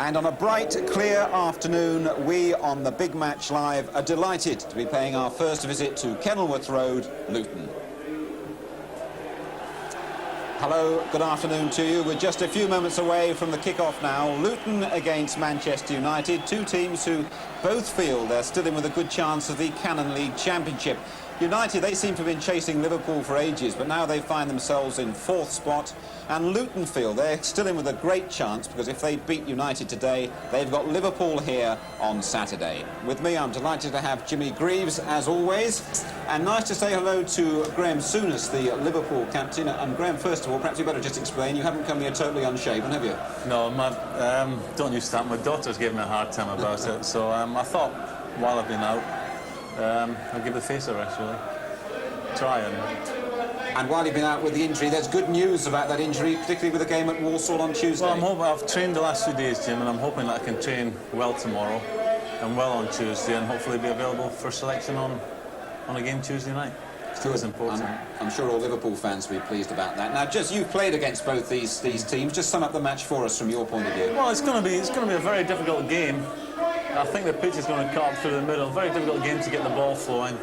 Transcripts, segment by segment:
And on a bright, clear afternoon, we on the Big Match Live are delighted to be paying our first visit to Kenilworth Road, Luton. Hello, good afternoon to you. We're just a few moments away from the kick-off now. Luton against Manchester United, two teams who both feel they're still in with a good chance of the Cannon League Championship. United, they seem to have been chasing Liverpool for ages, but now they find themselves in fourth spot. And Luton feel they're still in with a great chance, because if they beat United today, they've got Liverpool here on Saturday. With me, I'm delighted to have Jimmy Greaves, as always. And nice to say hello to Graham Souness, the Liverpool captain. And Graham, first of all, perhaps you better just explain, you haven't come here totally unshaven, have you? No, don't use that. My daughter's giving me a hard time about it. So I thought, while I've been out, I'll give the face a rest, really. Try and while you've been out with the injury, there's good news about that injury, particularly with the game at Walsall on Tuesday. Well, I've trained the last 2 days, Jim, and I'm hoping that I can train well tomorrow and well on Tuesday, and hopefully be available for selection on a game Tuesday night. Still is important. I'm sure all Liverpool fans will be pleased about that. Now, just you've played against both these teams. Just sum up the match for us from your point of view. Well, it's going to be a very difficult game. I think the pitch is going to cut up through the middle. Very difficult game to get the ball flowing.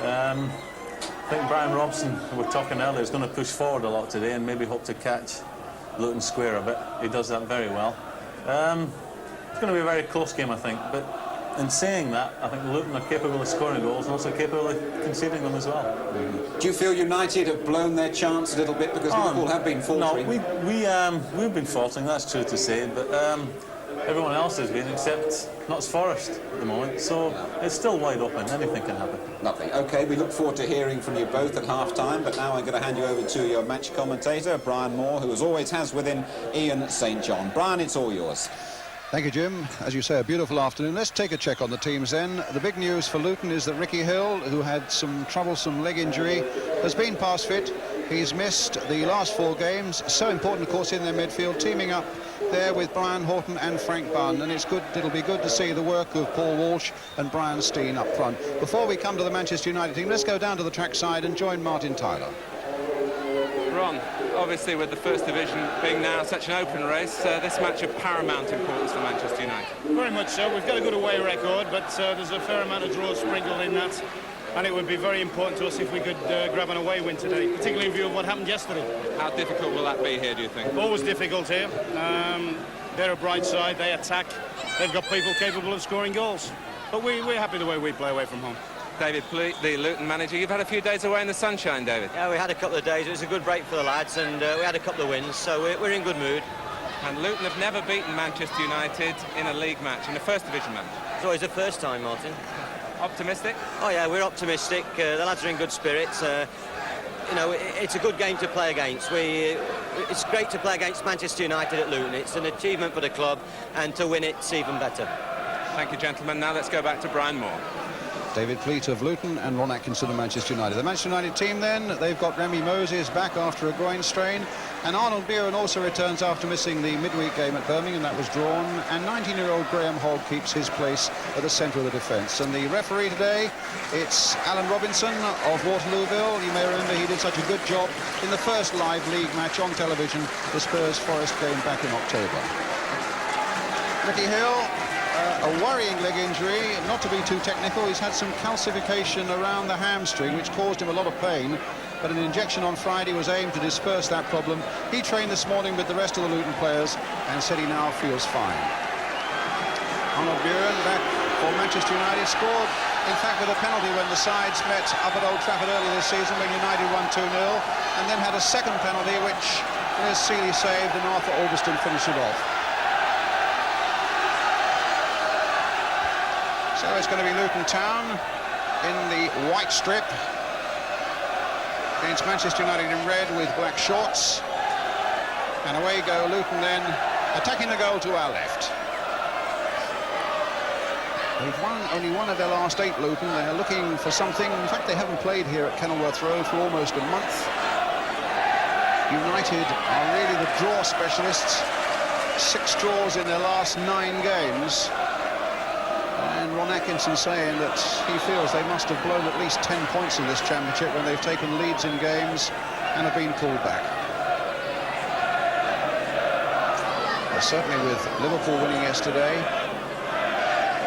I think Brian Robson, who we were talking earlier, is going to push forward a lot today and maybe hope to catch Luton square a bit. He does that very well. It's going to be a very close game, I think. But in saying that, I think Luton are capable of scoring goals and also capable of conceding them as well. Do you feel United have blown their chance a little bit because Liverpool have been faltering? No, we've been faltering, that's true to say, but everyone else has been, except Notts Forest at the moment, so it's still wide open. Anything can happen. Lovely. OK, we look forward to hearing from you both at half-time, but now I'm going to hand you over to your match commentator, Brian Moore, who as always has with him Ian St John. Brian, it's all yours. Thank you, Jim. As you say, a beautiful afternoon. Let's take a check on the teams then. The big news for Luton is that Ricky Hill, who had some troublesome leg injury, has been past fit. He's missed the last 4 games. So important, of course, in their midfield, teaming up there with Brian Horton and Frank Bunn. And it'll be good to see the work of Paul Walsh and Brian Steen up front. Before we come to the Manchester United team, let's go down to the trackside and join Martin Tyler. Ron, obviously with the First Division being now such an open race, this match of paramount importance for Manchester United. Very much so. We've got a good away record, but there's a fair amount of draws sprinkled in that, and it would be very important to us if we could grab an away win today, particularly in view of what happened yesterday. How difficult will that be here, do you think? Always difficult here. They're a bright side, they attack, they've got people capable of scoring goals. But we're happy the way we play away from home. David Pleat, the Luton manager, you've had a few days away in the sunshine, David. Yeah, we had a couple of days. It was a good break for the lads, and we had a couple of wins, so we're in good mood. And Luton have never beaten Manchester United in a league match, in a First Division match. It's always the first time, Martin. Optimistic? Oh yeah, we're optimistic. The lads are in good spirits. You know, it's a good game to play against. It's great to play against Manchester United at Luton. It's an achievement for the club, and to win it's even better. Thank you, gentlemen. Now let's go back to Brian Moore. David Pleat of Luton and Ron Atkinson of Manchester United. The Manchester United team then, they've got Remy Moses back after a groin strain, and Arnold Buren also returns after missing the midweek game at Birmingham. That was drawn, and 19-year-old Graham Hogg keeps his place at the centre of the defence. And the referee today, it's Alan Robinson of Waterlooville. You may remember he did such a good job in the first live league match on television, the Spurs-Forest game back in October. Ricky Hill, a worrying leg injury, not to be too technical. He's had some calcification around the hamstring, which caused him a lot of pain, but an injection on Friday was aimed to disperse that problem. He trained this morning with the rest of the Luton players and said he now feels fine. Arnold Buren back for Manchester United, scored in fact with a penalty when the sides met up at Old Trafford earlier this season when United won 2-0, and then had a second penalty which Les Seeley saved and Arthur Alveston finished it off. So it's going to be Luton Town in the white strip against Manchester United in red with black shorts. And away go Luton then, attacking the goal to our left. They've won only one of their last 8, Luton. They're looking for something. In fact, they haven't played here at Kenilworth Road for almost a month. United are really the draw specialists. 6 draws in their last 9 games. And Ron Atkinson saying that he feels they must have blown at least 10 points in this championship when they've taken leads in games and have been pulled back. Well, certainly with Liverpool winning yesterday,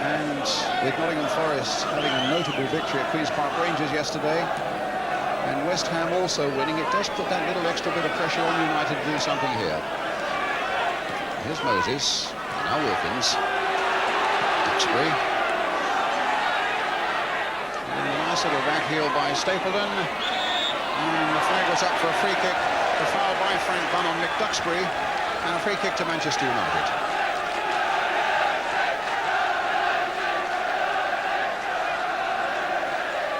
and with Nottingham Forest having a notable victory at Queen's Park Rangers yesterday, and West Ham also winning, it does put that little extra bit of pressure on United to do something here. Here's Moses, and now Wilkins. Duxbury. And a nice little back heel by Stapleton. And the flag was up for a free kick. The foul by Frank Bunn on Mick Duxbury. And a free kick to Manchester United.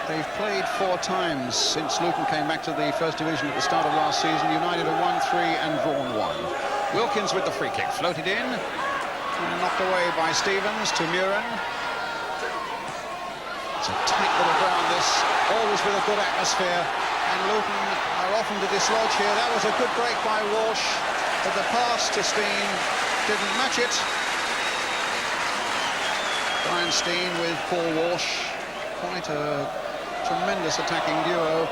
They've played 4 times since Luton came back to the First Division at the start of last season. United have won 3 and drawn 1. Wilkins with the free kick, floated in, and knocked away by Stevens to Muren. It's a tight little ground, this, always with a good atmosphere, and Luton are often to dislodge here. That was a good break by Walsh, but the pass to Steen didn't match it. Brian Steen with Paul Walsh, quite a tremendous attacking duo.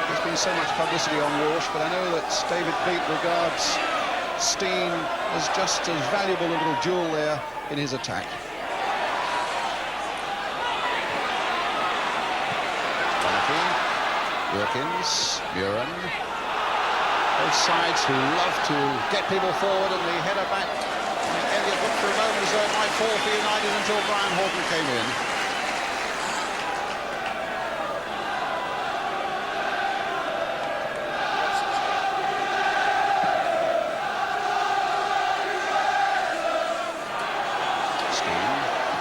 There's been so much publicity on Walsh, but I know that David Pleat regards Steen as just as valuable a little jewel there in his attack. Wilkins, Muren. Both sides who love to get people forward, and the header back. Elliott looked for a moment as though it might fall for United until Brian Horton came in.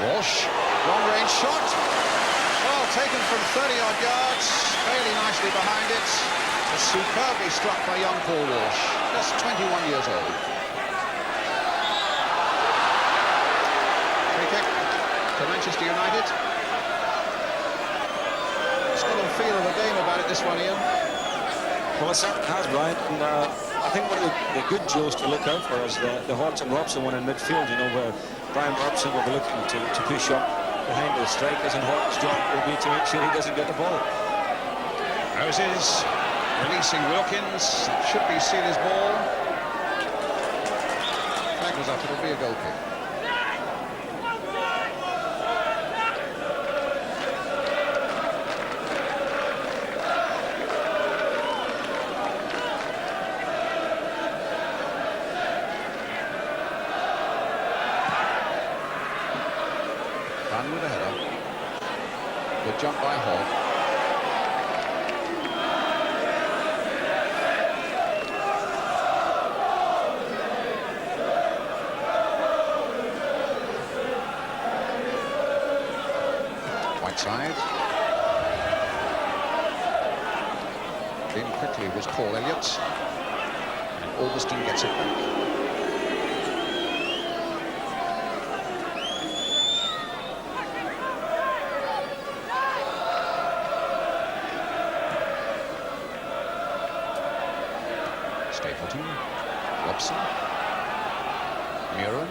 Walsh, long-range shot, well taken from 30-odd yards, fairly nicely behind it. It's superbly struck by young Paul Walsh, just 21 years old. Free kick to Manchester United. It's got a feel of a game about it, this one, Ian. Well, it certainly has, Brian, and I think one of the good jewels to look out for is the Horton Robson one in midfield, you know, where Brian Robson will be looking to push up behind the strikers, and Horton's job will be to make sure he doesn't get the ball. Moses releasing Wilkins. That should be Sealy's ball. Flag was up, it'll be a goal kick. With a header. Good jump by Hogg. Whiteside. In quickly was Paul Elliott. And Alberston gets it back. Stapleton, Robson, Muren,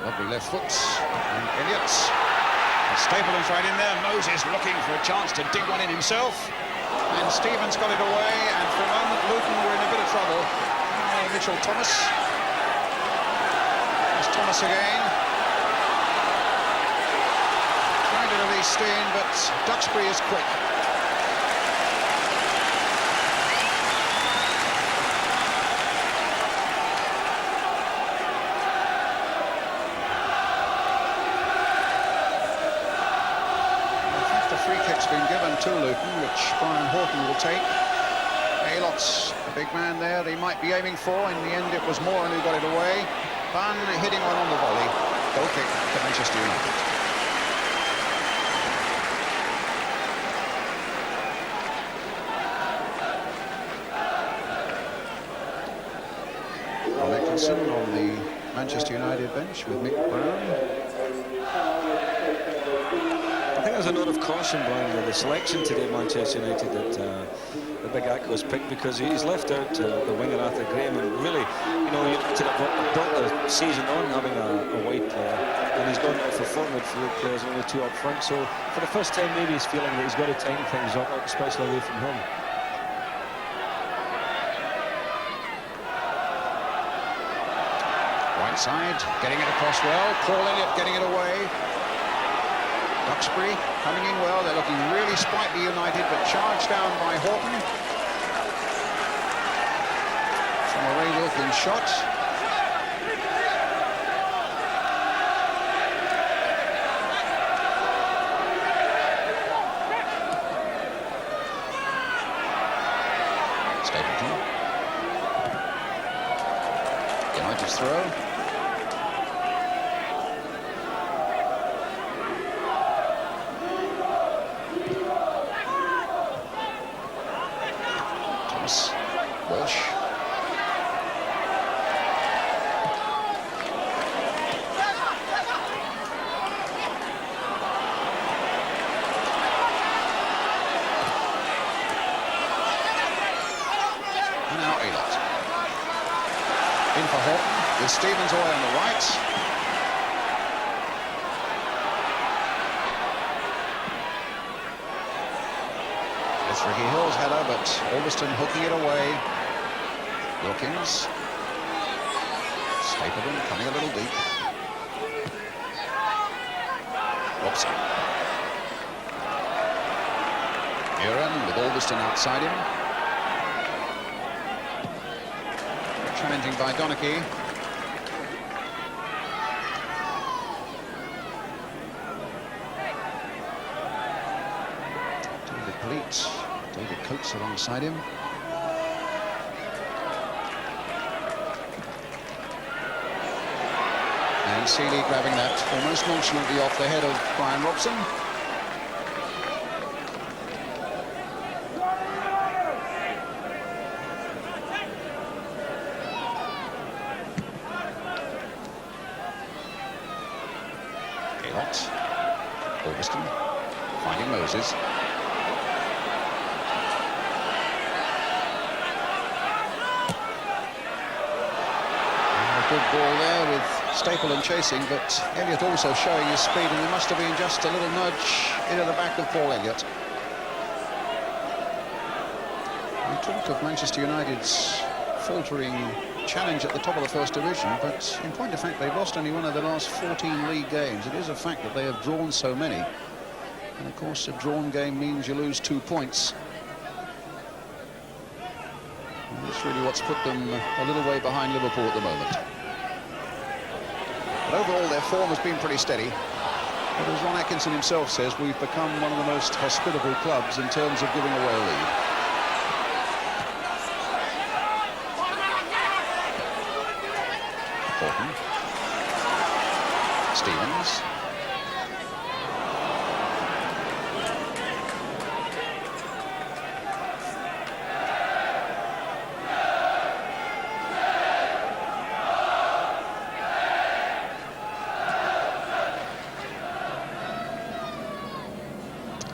lovely left foot, and Elliott. And Stapleton's right in there. Moses looking for a chance to dig one in himself, and Stevens got it away, and for a moment Luton were in a bit of trouble. Mitchell Thomas. There's Thomas again. Trying to release Steen, but Duxbury is quick. Been given to Luton, which Brian Horton will take. Aylott's a big man there that he might be aiming for. In the end, it was Moran who got it away. Bunn hitting one on the volley. Goal kick to Manchester United. Ron Atkinson on the Manchester United bench with Mick Brown. I think there's a note of caution, Brian, with the selection today at Manchester United that the big Acco has picked, because he's left out the winger Arthur Graham, and really, you know, United have built the season on having a wide player, and he's gone for 4 midfield players and only 2 up front, so for the first time maybe he's feeling that he's got to tighten things up, especially away from home. Right side, getting it across well. Paul Elliott getting it away. Duxbury coming in well. They're looking really sprightly, United, but charged down by Horton. From a Ray Wilkins shot. Stapleton. United's throw. Thomas. Walsh. Now Elot. In for Horton, with Stevens away on the right. It's Ricky Hill's header, but Alveston hooking it away. Wilkins. Stapleton coming a little deep. Robson. Muren with Alveston outside him. Challenging by Donachie. David Pleat, David Coates alongside him. And Seeley grabbing that almost nonchalantly off the head of Brian Robson. Alveston finding Moses. A good ball there with Stapleton chasing, but Elliott also showing his speed, and there must have been just a little nudge into the back of Paul Elliott. We talk of Manchester United's faltering challenge at the top of the First Division, but in point of fact they've lost only one of the last 14 league games. It is a fact that they have drawn so many, and of course a drawn game means you lose 2 points. And that's really what's put them a little way behind Liverpool at the moment. But overall their form has been pretty steady. But as Ron Atkinson himself says, we've become one of the most hospitable clubs in terms of giving away a lead. Horton. Stevens.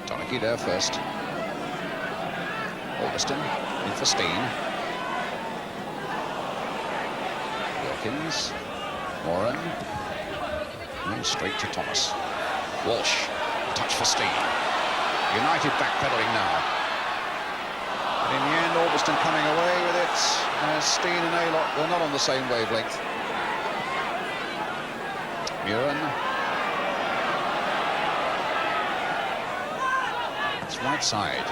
Donachie there first. Alveston in for Steen. Wilkins. Moran. And straight to Thomas. Walsh. Touch for Steen. United backpedaling now. But in the end, Alveston coming away with it, as Steen and Elot were not on the same wavelength. Muren. It's right side.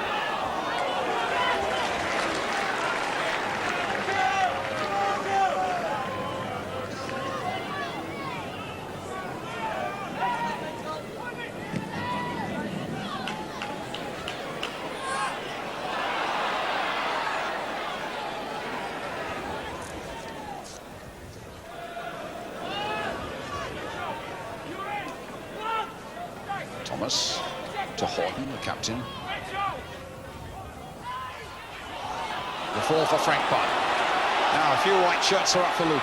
Thomas to Horton, the captain. The fall for Frank Bunn. Now a few white shirts are up for Luton. A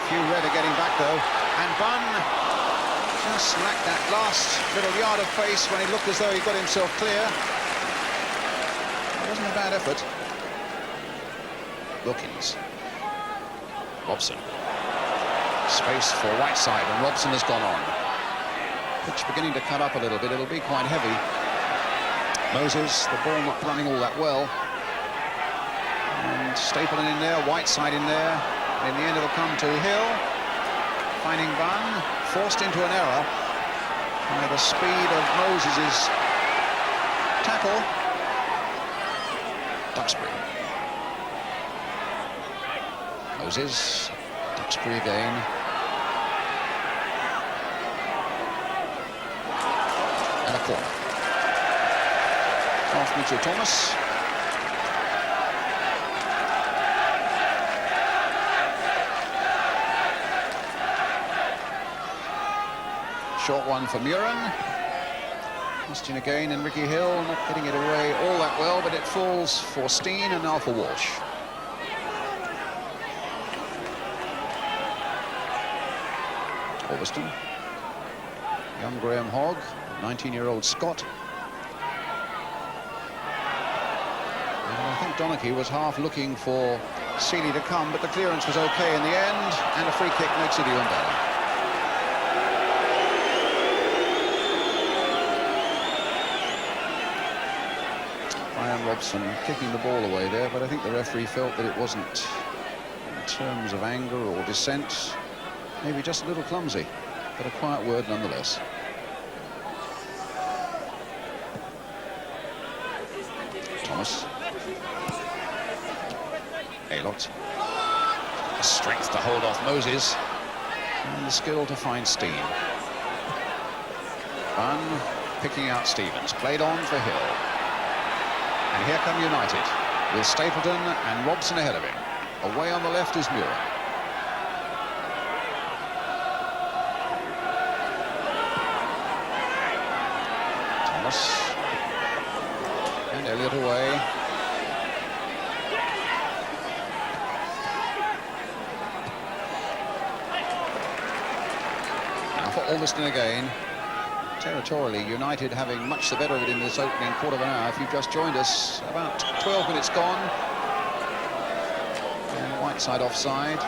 few red are getting back though. And Bunn just lacked that last little yard of pace when he looked as though he got himself clear. It wasn't a bad effort. Wilkins. Robson. Space for Whiteside, and Robson has gone on. Pitch beginning to cut up a little bit. It'll be quite heavy. Moses, the ball not running all that well. And Stapleton in there, Whiteside in there. In the end, it'll come to Hill, finding Bunn, forced into an error by the speed of Moses' tackle. Duxbury. Moses, Duxbury again. And a corner. Off Mitchell Thomas. Short one for Murin. Question again, and Ricky Hill not getting it away all that well, but it falls for Steen and now for Walsh. Alveston. Young Graham Hogg, 19-year-old Scot. And I think Donachie was half looking for Seeley to come, but the clearance was okay in the end, and a free kick makes it even better. Brian Robson kicking the ball away there, but I think the referee felt that it wasn't in terms of anger or dissent. Maybe just a little clumsy, but a quiet word nonetheless. Thomas. Aylott. The strength to hold off Moses. And the skill to find Steen. Bunn picking out Stevens. Played on for Hill. And here come United, with Stapleton and Robson ahead of him. Away on the left is Muir. Thomas. And Elliott away. Now for Alveston again. Territorially, United having much the better of it in this opening quarter of an hour. If you've just joined us, about 12 minutes gone. And Whiteside offside.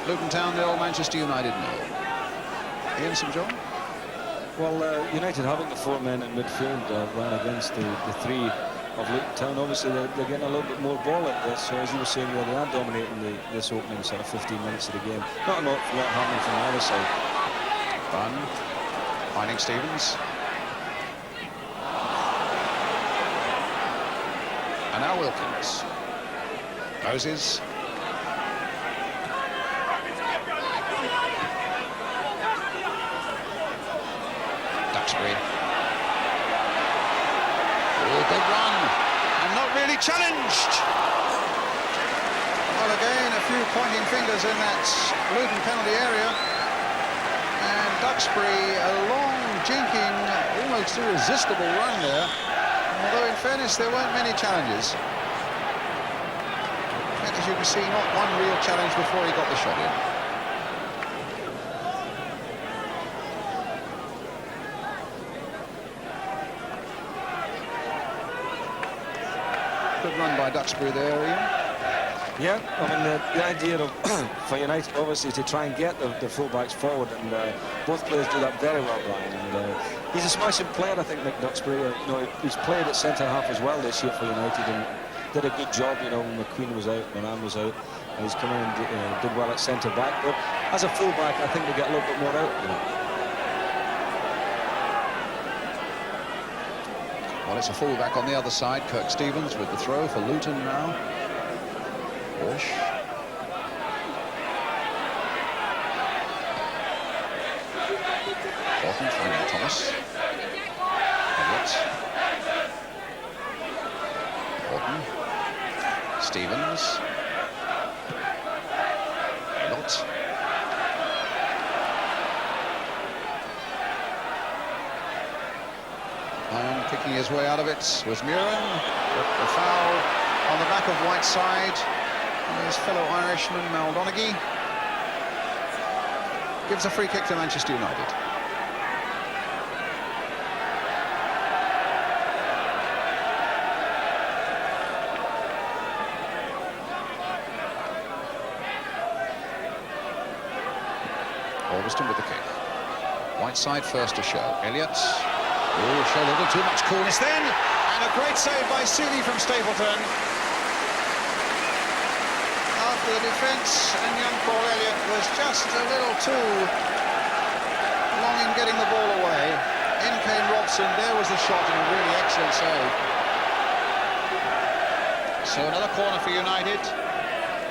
Luton Town 0, Manchester United 0. Ian St John? Well, United having the 4 men in midfield ran against the 3 of Luton Town. Obviously, they're getting a little bit more ball at this. So as you were saying, they are dominating this opening sort of 15 minutes of the game. Not an awful lot happening from either side. Bunn. Finding Stevens. And now Wilkins. Moses. Duxbury. Oh, good run. And not really challenged. Well, again, a few pointing fingers in that Luton penalty area. Duxbury, a long, jinking, almost irresistible run there. Although, in fairness, there weren't many challenges. In fact, as you can see, not one real challenge before he got the shot in. Good run by Duxbury there, Ian. Yeah, I mean, the idea of for United, obviously, to try and get the fullbacks forward, and both players do that very well, Brian. And he's a smashing player, I think, Nick Duxbury. You know, he's played at centre-half as well this year for United, and did a good job, you know, when McQueen was out, when Ann was out, and he's come in and did well at centre-back. But as a fullback, I think they get a little bit more out, you know. Well, it's a fullback on the other side. Kirk Stevens with the throw for Luton now. Walsh. Horton finding Thomas. Elliott. Horton. Stevens. Elliott. And kicking his way out of it was Murin. The foul on the back of Whiteside. And his fellow Irishman, Donachie, gives a free kick to Manchester United. Alveston with the kick. Whiteside first to show. Elliott. Oh, showed a little too much coolness then. And a great save by Seeley from Stapleton. the defence, and young Paul Elliott was just a little too long in getting the ball away. In came Robson, there was the shot, and a really excellent save. So another corner for United.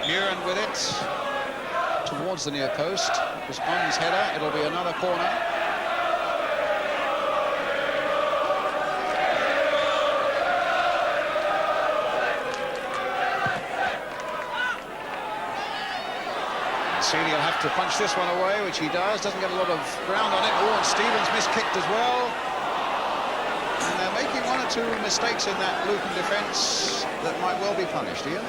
Muren with it towards the near post. It was Bunn's header. It'll be another corner. Seeley will have to punch this one away, which he does. Doesn't get a lot of ground on it. Oh, and Stevens miskicked as well. And they're making one or two mistakes in that Luton defence that might well be punished here.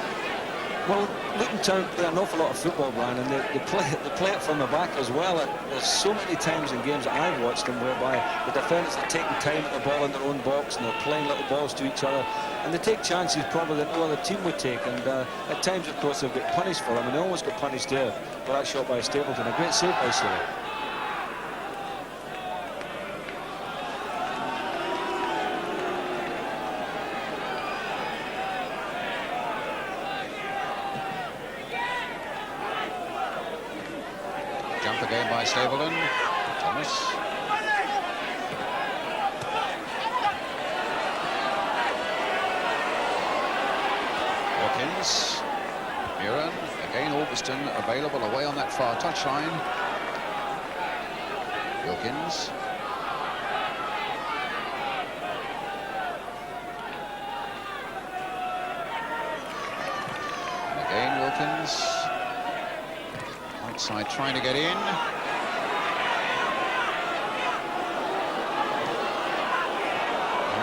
Well, Luton Town play an awful lot of football, Brian, and they play it from the back as well. There's so many times in games that I've watched them whereby the defenders are taking time at the ball in their own box and they're playing little balls to each other, and they take chances probably that no other team would take, and at times, of course, they've got punished for them, and they almost got punished there for that shot by Stapleton. A great save by Seeley. Jump again by Stapleton. Thomas. Watkins. Muren. Again, Augustin available away on that far touchline. Wilkins. And again, Wilkins. Outside trying to get in. And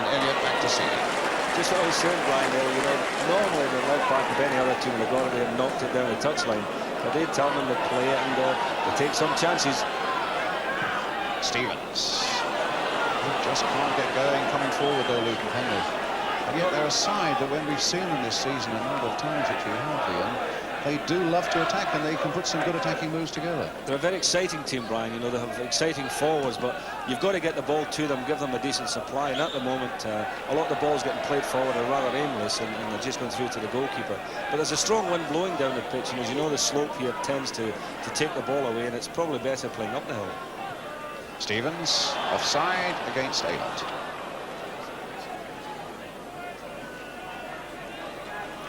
Elliott back to Seeley. Just what I was saying, Brian, there, you know, normally the left back of any other team would have gone there and knocked it down the touchline. But they tell them to play it, and they take some chances. Stevens. They just can't get going coming forward there, Luton, can they? And yet they're a side that when we've seen them this season a number of times, which we have, Ian, they do love to attack, and they can put some good attacking moves together. They're a very exciting team, Brian. You know, they have exciting forwards, but you've got to get the ball to them, give them a decent supply. And at the moment, a lot of the balls getting played forward are rather aimless, and they're just going through to the goalkeeper. But there's a strong wind blowing down the pitch, and as you know, the slope here tends to take the ball away, and it's probably better playing up the hill. Stevens offside against Aylott.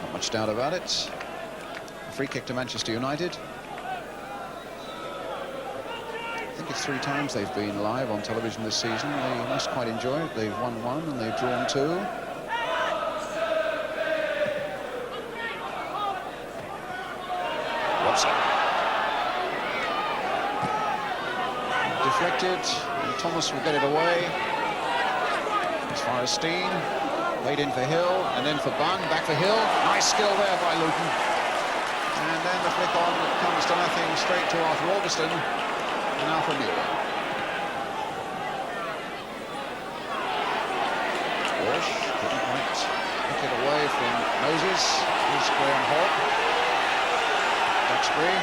Not much doubt about it. Free kick to Manchester United. I think it's 3 times they've been live on television this season. They must quite enjoy it. They've won 1 and they've drawn 2. Robson. Deflected, and Thomas will get it away. As far as Steen. Laid in for Hill, and then for Bunn. Back for Hill. Nice skill there by Luton. And then the flick on comes to nothing, straight to Arthur Augustin, and now for Muren. Walsh couldn't quite pick it away from Moses. Here's Graham Hall. Duxbury.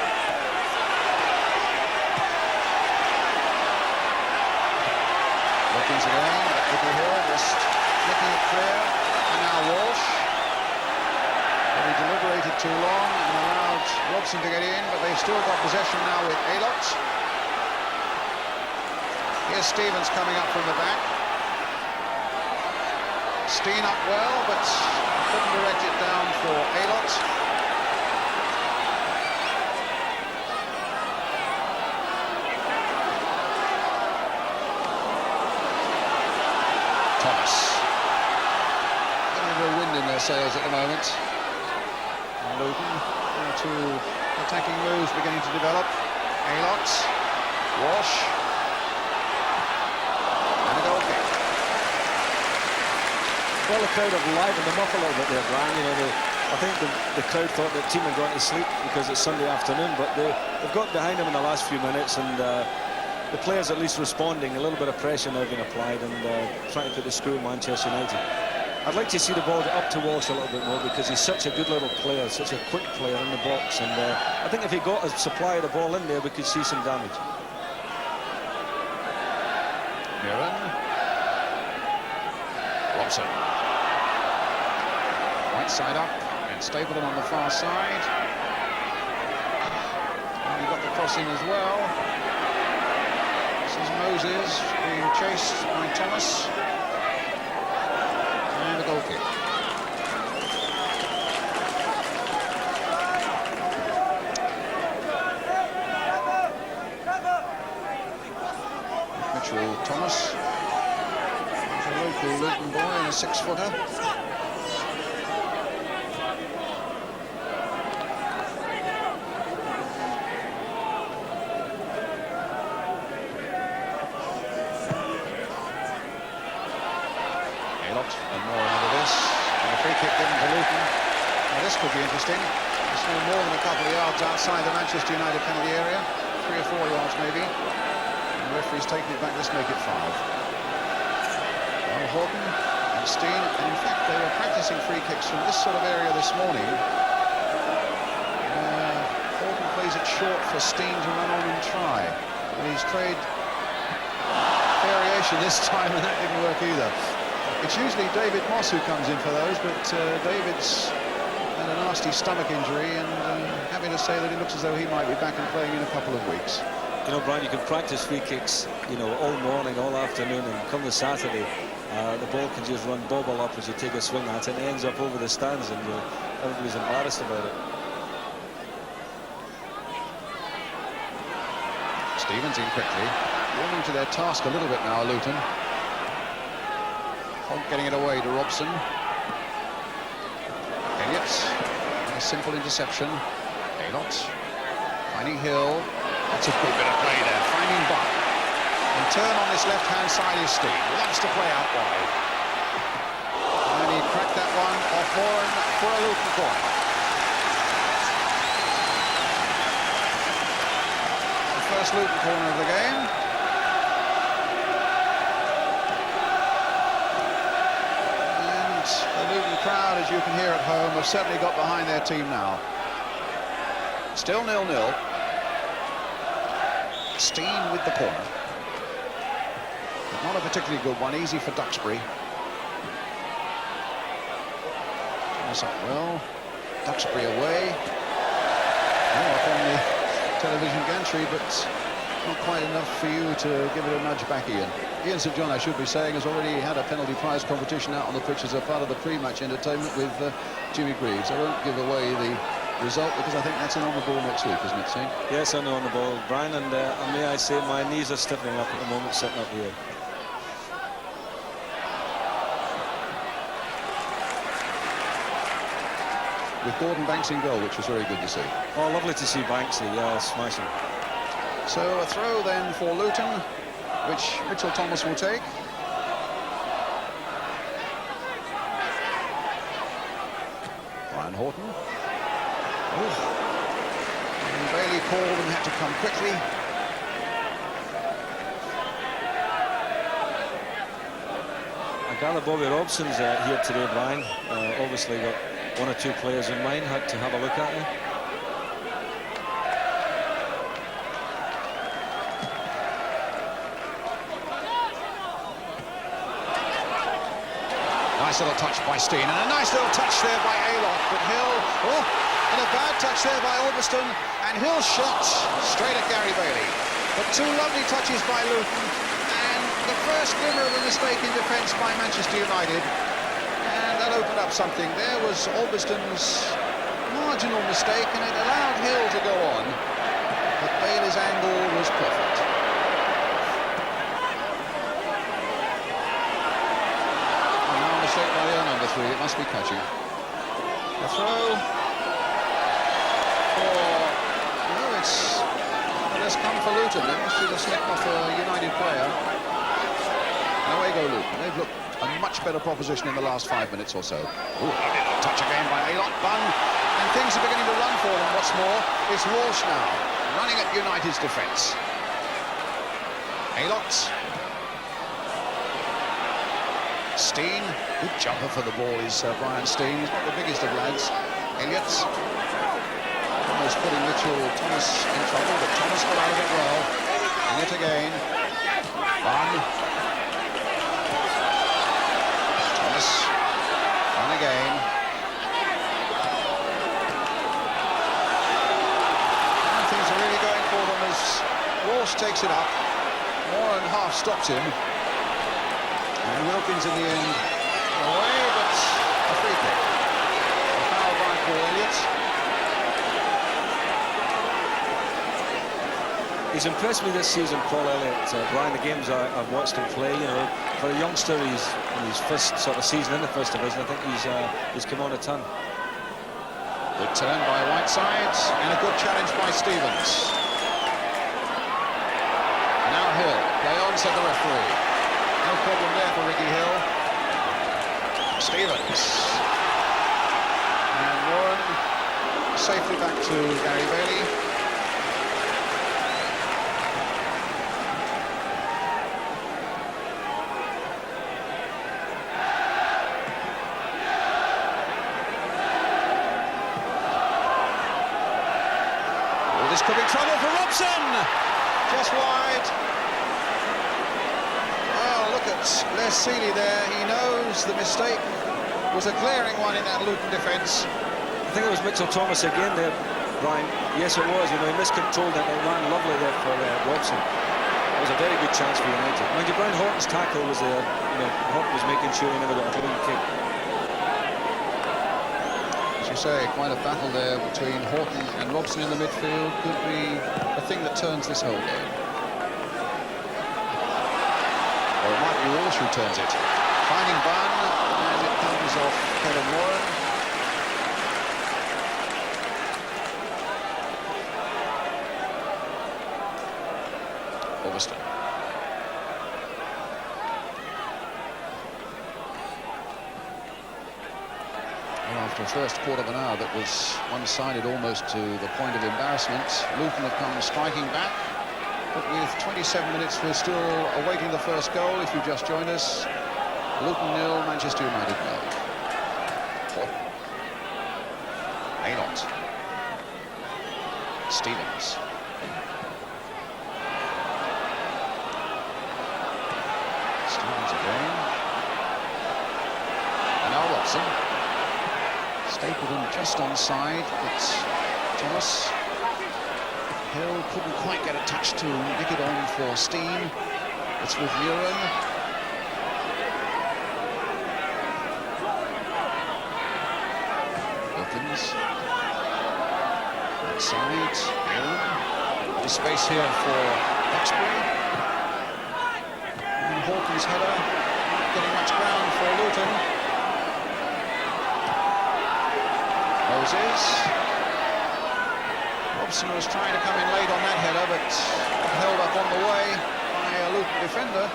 Wilkins again, that could be here, just flicking it clear, and now Walsh. He deliberated too long and allowed Robson to get in, but they've still got possession now with Aylott. Here's Stevens coming up from the back. Steen up well, but couldn't direct it down for Aylott. Thomas. Got a bit of wind in their sails at the moment. Luton, 2 attacking moves beginning to develop. Aylott, Walsh, and a goal kick. Well, the crowd have livened them up a little bit there, Brian. You know, I think the crowd thought the team had gone to sleep because it's Sunday afternoon, but they've got behind them in the last few minutes, and the players at least responding. A little bit of pressure now being applied, and trying to put the screw in Manchester United. I'd like to see the ball get up to Walsh a little bit more because he's such a good little player, such a quick player in the box, and I think if he got a supply of the ball in there, we could see some damage. Muren. Robson. Right side up, and Stapleton on the far side. He got the cross in as well. This is Moses being chased by Thomas. And a goal kick. Mitchell Thomas. He's a local Luton boy and a 6-footer. And more out of this. And a free kick given to Luton. Now this could be interesting. It's no more than a couple of yards outside the Manchester United penalty area. 3 or 4 yards maybe. And the referee's taking it back. Let's make it 5. Well, Horton and Steen. And in fact, they were practicing free kicks from this sort of area this morning. Horton plays it short for Steen to run on and try. And he's tried variation this time, and that didn't work either. It's usually David Moss who comes in for those, but David's had a nasty stomach injury, and happy to say that it looks as though he might be back and playing in a couple of weeks. You know, Brian, you can practice free kicks, you know, all morning, all afternoon, and come the Saturday, the ball can just run bobble up as you take a swing at it, and it ends up over the stands, and everybody's embarrassed about it. Stevens in quickly, warming to their task a little bit now, Luton. Getting it away to Robson. Elliott, a simple interception. Aylott, finding Hill. That's a good bit of play there, finding Buck. And turn on this left-hand side is Steen. Loves to play out wide. And he cracked that one off Moran for a Luton corner. The first Luton corner of the game. The Luton crowd, as you can hear at home, have certainly got behind their team now. Still 0-0. Steen with the corner. But not a particularly good one, easy for Duxbury. Thomas up well. Duxbury away. Up on the television gantry, but not quite enough for you to give it a nudge back, Ian. Ian St John, I should be saying, has already had a penalty prize competition out on the pitch as a part of the pre-match entertainment with Jimmy Greaves. I won't give away the result because I think that's an on the ball next week, isn't it, Steve? Yes, I know, on the ball, Brian, and may I say my knees are stiffening up at the moment sitting up here. With Gordon Banks in goal, which was very good to see. Oh, lovely to see Banksy, yeah, smashing. So a throw then for Luton, which Mitchell Thomas will take. Brian Horton. And Bailey called and had to come quickly. I gather Bobby Robson's here today, Brian. Obviously got 1 or 2 players in mind, had to have a look at it. Nice little touch by Steen, and a nice little touch there by Aylott, but Hill, and a bad touch there by Albiston, and Hill's shot straight at Gary Bailey. But 2 lovely touches by Luton, and the first glimmer of a mistake in defence by Manchester United, and that opened up something. There was Albiston's marginal mistake, and it allowed Hill to go on, but Bailey's angle was perfect. Mistake by the number 3, it must be catching. The throw it has come for Luton. It must have slipped off a United player. And away go Luton. They've looked a much better proposition in the last 5 minutes or so. Touch again by Aylott, Bunn, and things are beginning to run for them. What's more, it's Walsh now, running at United's defence. Aylott. Steen, good jumper for the ball is Brian Steen. He's not the biggest of lads. Elliott, almost putting Mitchell Thomas in trouble, but Thomas got out of it well. And yet again, Bunn. Thomas, Bunn again. And things are really going takes it up. Warren half stops him. And Wilkins in the end away, but a free kick. A foul by Paul Elliott. He's impressed me this season, Paul Elliott. Brian, the games I've watched him play, you know, for a youngster, he's in his first sort of season in the First Division. I think he's come on a ton. Good turn by Whiteside, and a good challenge by Stevens. Now Hill, play on, said the referee. No problem there for Ricky Hill. Stevens. And Warren safely back to Gary Bailey. This could be trouble for Robson. Just wide. Oh, look at Les Seeley there. He knows the mistake was a glaring one in that Luton defence. I think it was Mitchell Thomas again there, Brian. Yes, it was. You know, he miscontrolled it. It ran lovely there for Robson. It was a very good chance for United. Mind you, Brian Horton's tackle was there. You know, Horton was making sure he never got a clean kick. As you say, quite a battle there between Horton and Robson in the midfield. Could be a thing that turns this whole game. Or it might be Walsh who turns it. Finding Bunn, and it comes off Kevin Warren. Overston. After a first quarter of an hour that was one-sided almost to the point of embarrassment, Luton have come striking back, but with 27 minutes we're still awaiting the first goal. If you just joined us, Luton 0, Manchester United 0. Aylott. Stevens. Stevens again. And now Robson. Stapleton just onside, but Thomas. Hill couldn't quite get a touch to nick it on for Steen. It's with Muren. Wilkins. Outside. Muren. Bit of space here for Duxbury. And Horton's header. Not getting much ground for Luton. Moses. Robson was trying to come in late on that header, but held up on the way by a Luton defender.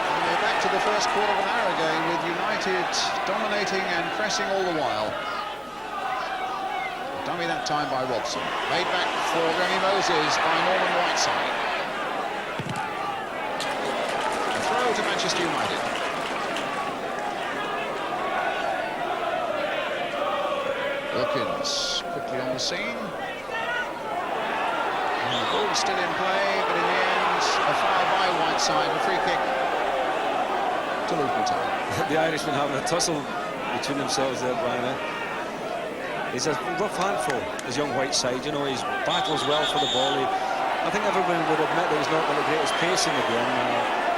And we're back to the first quarter of an hour again, with United dominating and pressing all the while. Dummy that time by Robson. Made back for Remy Moses by Norman Whiteside. A throw to Manchester United. Wilkins quickly on the scene. And the ball still in play, but in the end, a foul by Whiteside, a free kick to Luton Town. The Irishmen having a tussle between themselves there, Brian. He's a rough handful, this young Whiteside. You know, he battles well for the ball. I think everyone would admit that he's not got the greatest pace in the game,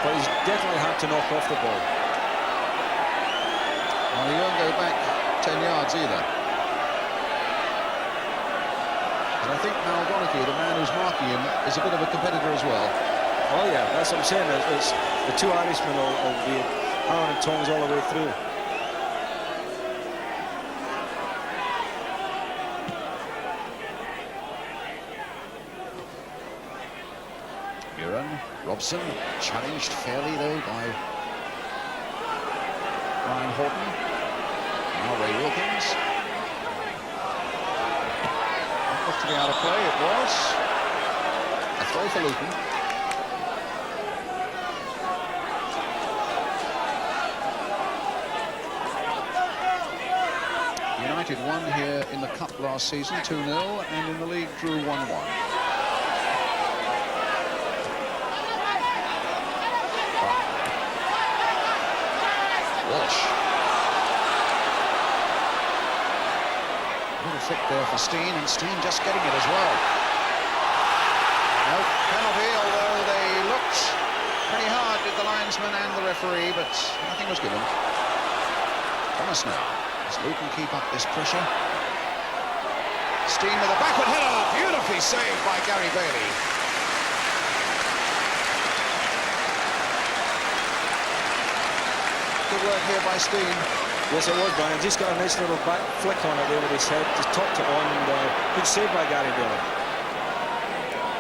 but he's definitely had to knock off the ball. Well, he won't go back 10 yards either. And I think Mal Donachie, the man who's marking him, is a bit of a competitor as well. Oh yeah, that's what I'm saying. It's the two Irishmen will be hammer and tongs all the way through. Muren, Robson, challenged fairly though by Brian Horton. Now Ray Wilkins. To the out of play, it was a throw for Luton. United won here in the Cup last season 2-0, and in the league drew 1-1. Walsh. Thick there for Steen, and Steen just getting it as well. No penalty, although they looked pretty hard, did the linesman and the referee, but nothing was given. Thomas now. Does Luton keep up this pressure? Steen with a backward header, beautifully saved by Gary Bailey. Good work here by Steen. Yes, it was, Brian. Just got a nice little back flick on it there with his head, just topped it on, and good save by Gary Bailey.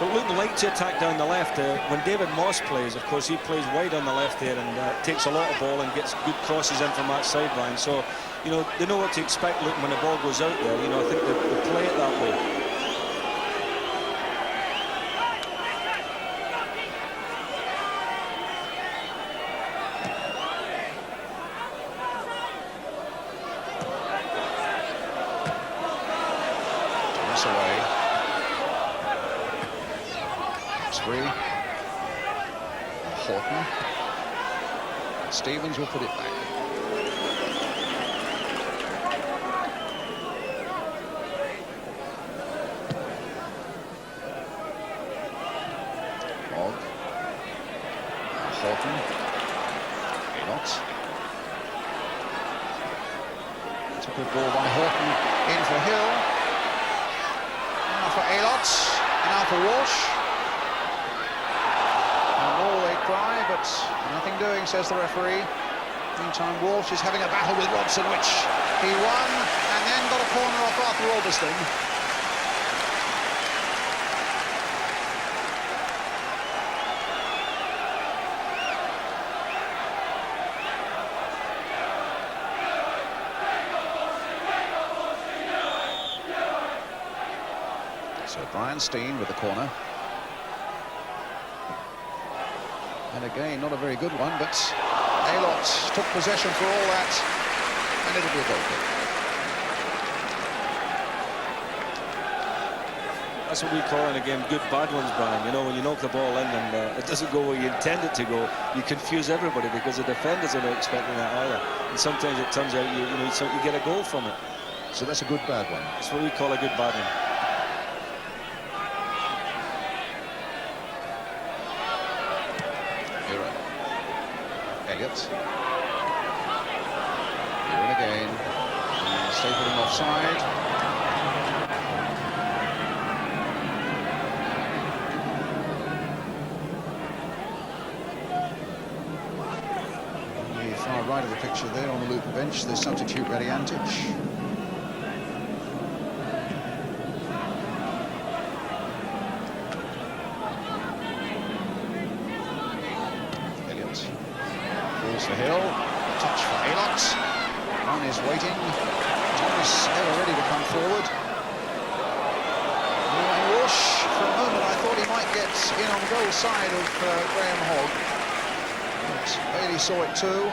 But Luton like to attack down the left. When David Moss plays, of course, he plays wide on the left there and takes a lot of ball and gets good crosses in from that side, Brian. So, you know, they know what to expect, Luton, when the ball goes out there. You know, I think they play it that way. Away. Free. Horton. Stevens will put it back. Hogg. Horton. Not. It's a good ball by Horton. In for Hill. For Aylott, now for Walsh. And all they cry, but nothing doing, says the referee. Meantime, Walsh is having a battle with Robson, which he won, and then got a corner off Arthur Albiston. So Brian Steen with the corner. And again, not a very good one, but Aylott took possession for all that, and it'll be a goal kick. That's what we call in a game good bad ones, Brian. You know, when you knock the ball in and it doesn't go where you intend it to go, you confuse everybody because the defenders are not expecting that either. And sometimes it turns out you get a goal from it. So that's a good bad one. That's what we call a good bad one. Elliott. Here and again. And Stapleton offside. On the far right of the picture there on the Luton bench, there's substitute Reddy Antich. For Hill, touch for Aylott. One is waiting. Thomas ever ready to come forward. And Walsh, for a moment, I thought he might get in on goal side of Graham Hogg. But Bailey saw it too.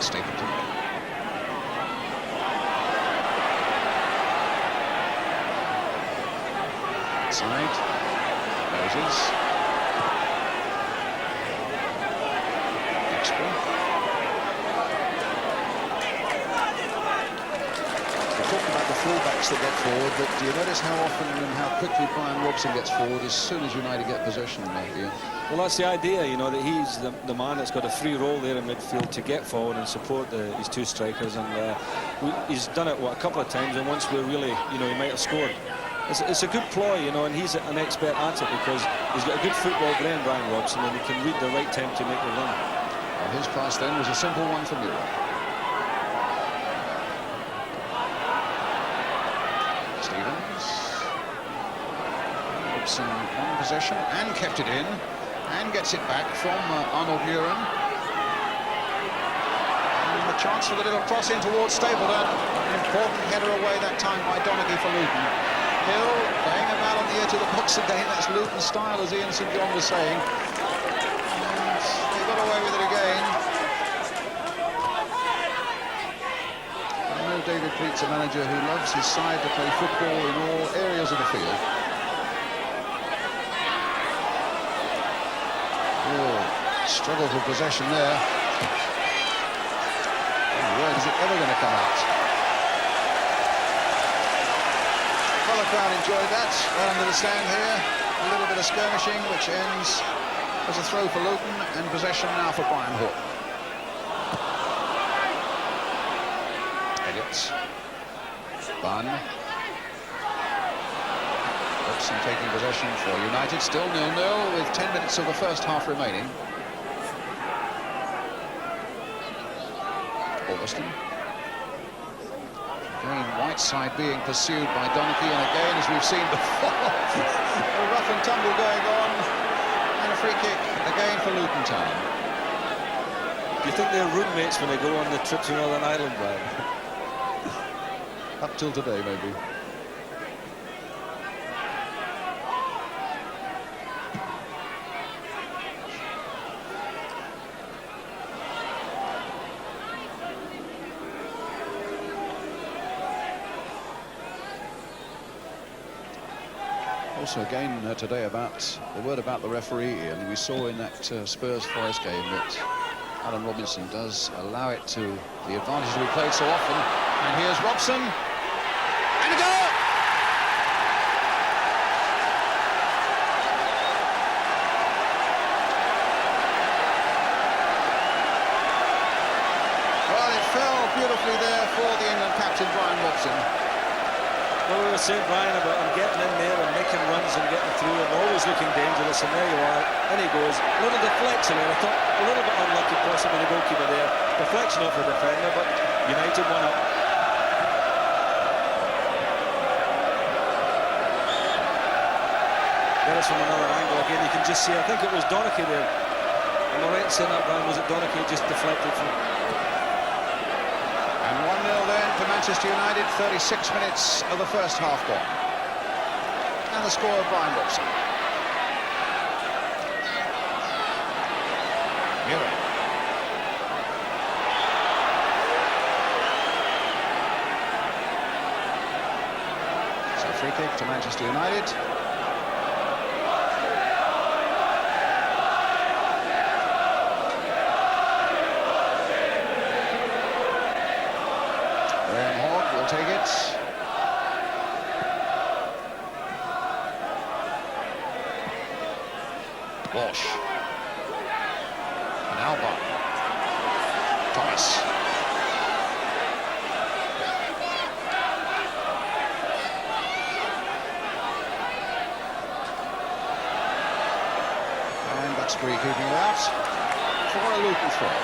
Stapleton. Side. Moses. Extra. We're talking about the fullbacks that get forward, but do you notice how often and how quickly Brian Robson gets forward as soon as United get possession, Matthew? Well, that's the idea, you know, that he's the man that's got a free role there in midfield to get forward and support his two strikers, and he's done it, a couple of times, and once we're really, you know, he might have scored. It's a good ploy, you know, and he's an expert at it because he's got a good football brain, Brian Robson, and he can read the right time to make the run. Well, his pass then was a simple one from Europe. Stevens. Robson on possession and kept it in and gets it back from Arnold Muren. And a chance for the little cross in towards Stapleton. An important header away that time by Donaghy for Luton. Hill playing about on the edge of the box again. That's Luton style, as Ian St John was saying. And they got away with it again. I know David Pleat's a manager who loves his side to play football in all areas of the field. Oh, Struggle for possession there. Where is it ever going to come out? Well, the crowd enjoyed that. Right under the stand here. A little bit of skirmishing, which ends as a throw for Luton, and possession now for Brian Hook. Elliott. Bunn. Robson taking possession for United. Still 0-0 with 10 minutes of the first half remaining. Alverston. Again, Whiteside being pursued by Donachie, and again, as we've seen before, a rough and tumble going on, and a free kick again for Luton Town. Do you think they're roommates when they go on the trip to Northern Ireland, Brian? Up till today, maybe. Also again today about the word about the referee, and we saw in that Spurs Forest game that Alan Robinson does allow it to the advantage we played so often. And here's Robson, and a goal! Well, it fell beautifully there for the England captain Brian Robson. Well, we were saying, Brian, about him getting in there and making runs and getting through and always looking dangerous, and there you are, and he goes. A little deflection there, I thought a little bit unlucky possibly the goalkeeper there. Deflection off the defender, but United won up. There is from another angle again, you can just see, I think it was Donachie there. Am I right in saying that, Brian? Was it Donachie just deflected from... And 1-0 then to Manchester United, 36 minutes of the first half gone. And the score of Brian Robson. Muir. So free kick to Manchester United. Take it. Walsh. And Albon. Thomas. And Duxbury keeping it out for a Luton throw.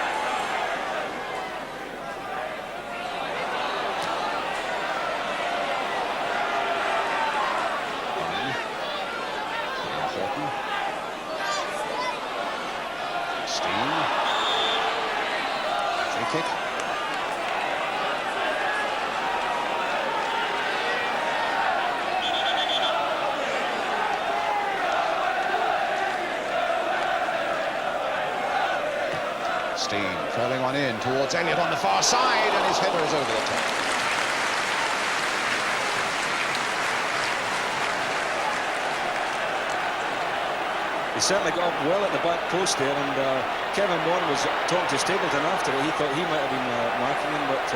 Kick. Steen curling one in towards Elliott on the far side, and his header is over the top. He certainly got up well at the back post there, and Kevin Vaughan was talking to Stapleton after it. He thought he might have been marking him, but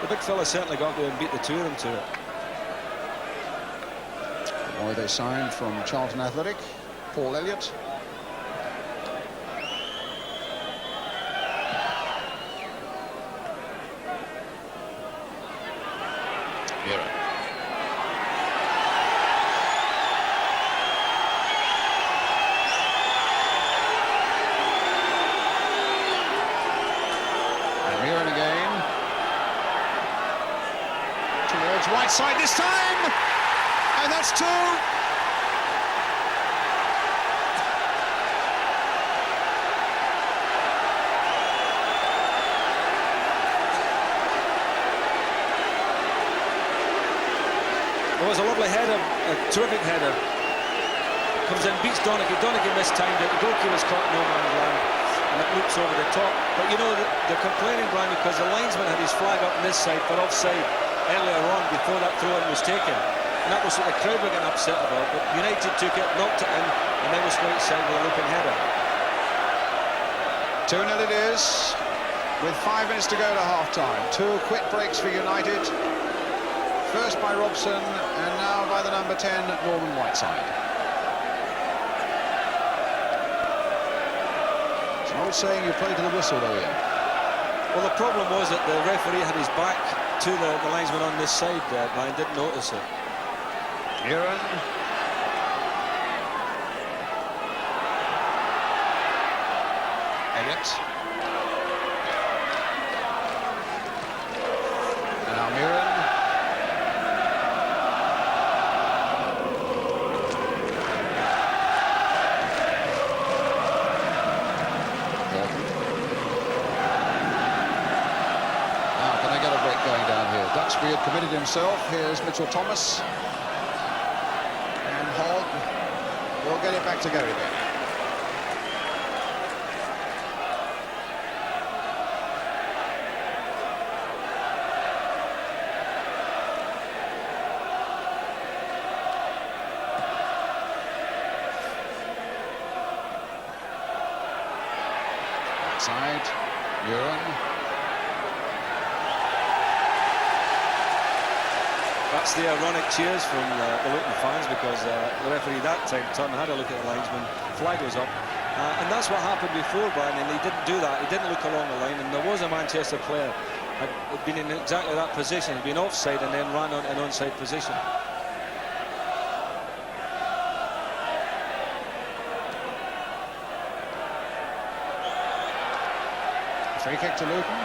the big fella certainly got there and beat the two of them to it. The boy they signed from Charlton Athletic, Paul Elliott. Vera. Whiteside this time, and that's two. It was a lovely header, a terrific header. Comes in, beats Donachie. Donachie mistimed it. The goalkeeper's caught no man's land, and it loops over the top. But you know, they're complaining, Brian, because the linesman had his flag up on this side for offside earlier on before that throw-in was taken. And that was what the crowd were getting upset about. But United took it, knocked it in, and then was Whiteside with a looping header. 2-0 it is, with 5 minutes to go to half-time. 2 quick breaks for United. First by Robson, and now by the number 10, Norman Whiteside. It's an old saying, you play to the whistle, though, Ian. Well, the problem was that the referee had his back to the linesman on this side there, Brian didn't notice it. Muren. Elliott. And now Muren. Now, can they get a break going down here? Duxbury had committed himself. Here's Mitchell Thomas. And Hogg will get it back to Gary then. Outside, Muren. That's the ironic cheers from the Luton fans, because the referee that time turned and had a look at the linesman, flag was up, and that's what happened before, Brian, and he didn't do that. He didn't look along the line, and there was a Manchester player had been in exactly that position, had been offside and then ran on an onside position. Free kick to Luton.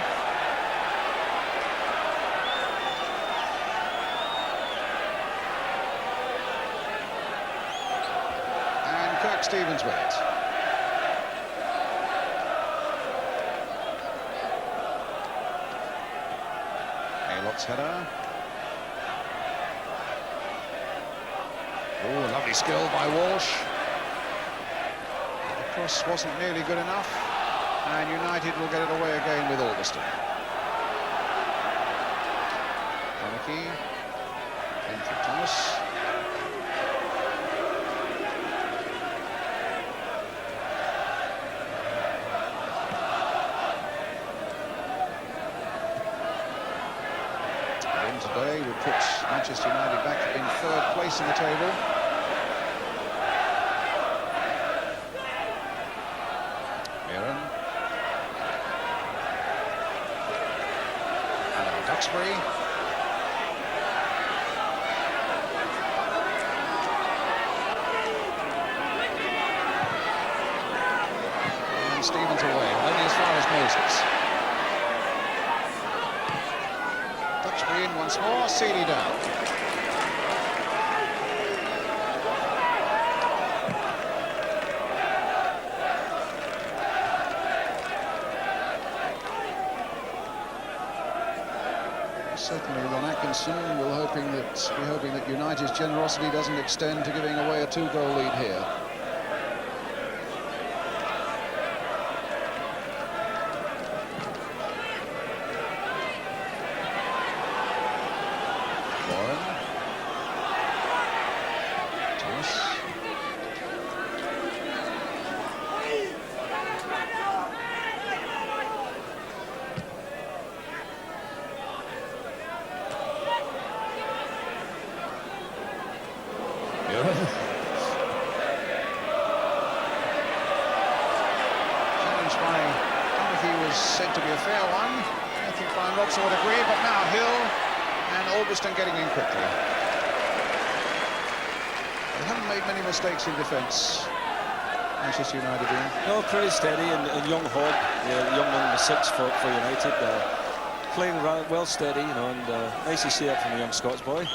And Kirk Stevens with it. Aylott's header. Oh, lovely skill by Walsh. The cross wasn't nearly good enough. And United will get it away again with Augustin. Donachie. In for Thomas. The win today would put Manchester United back in 3rd place in the table. Duxbury. And Stevens away, only as far as Moses. Duxbury in once more, Seeley down. Certainly, Ron Atkinson will be hoping that United's generosity doesn't extend to giving away a 2-goal lead here. Warren. Thomas. Challenge by Donachie was said to be a fair one. I think Brian Robson would agree, but now Hill and Augustin getting in quickly. They haven't made many mistakes in defence, Manchester United in. No, pretty steady, and young Hogg, the young number 6 for United, playing well steady, you know, and nice to see that from the young Scots boy.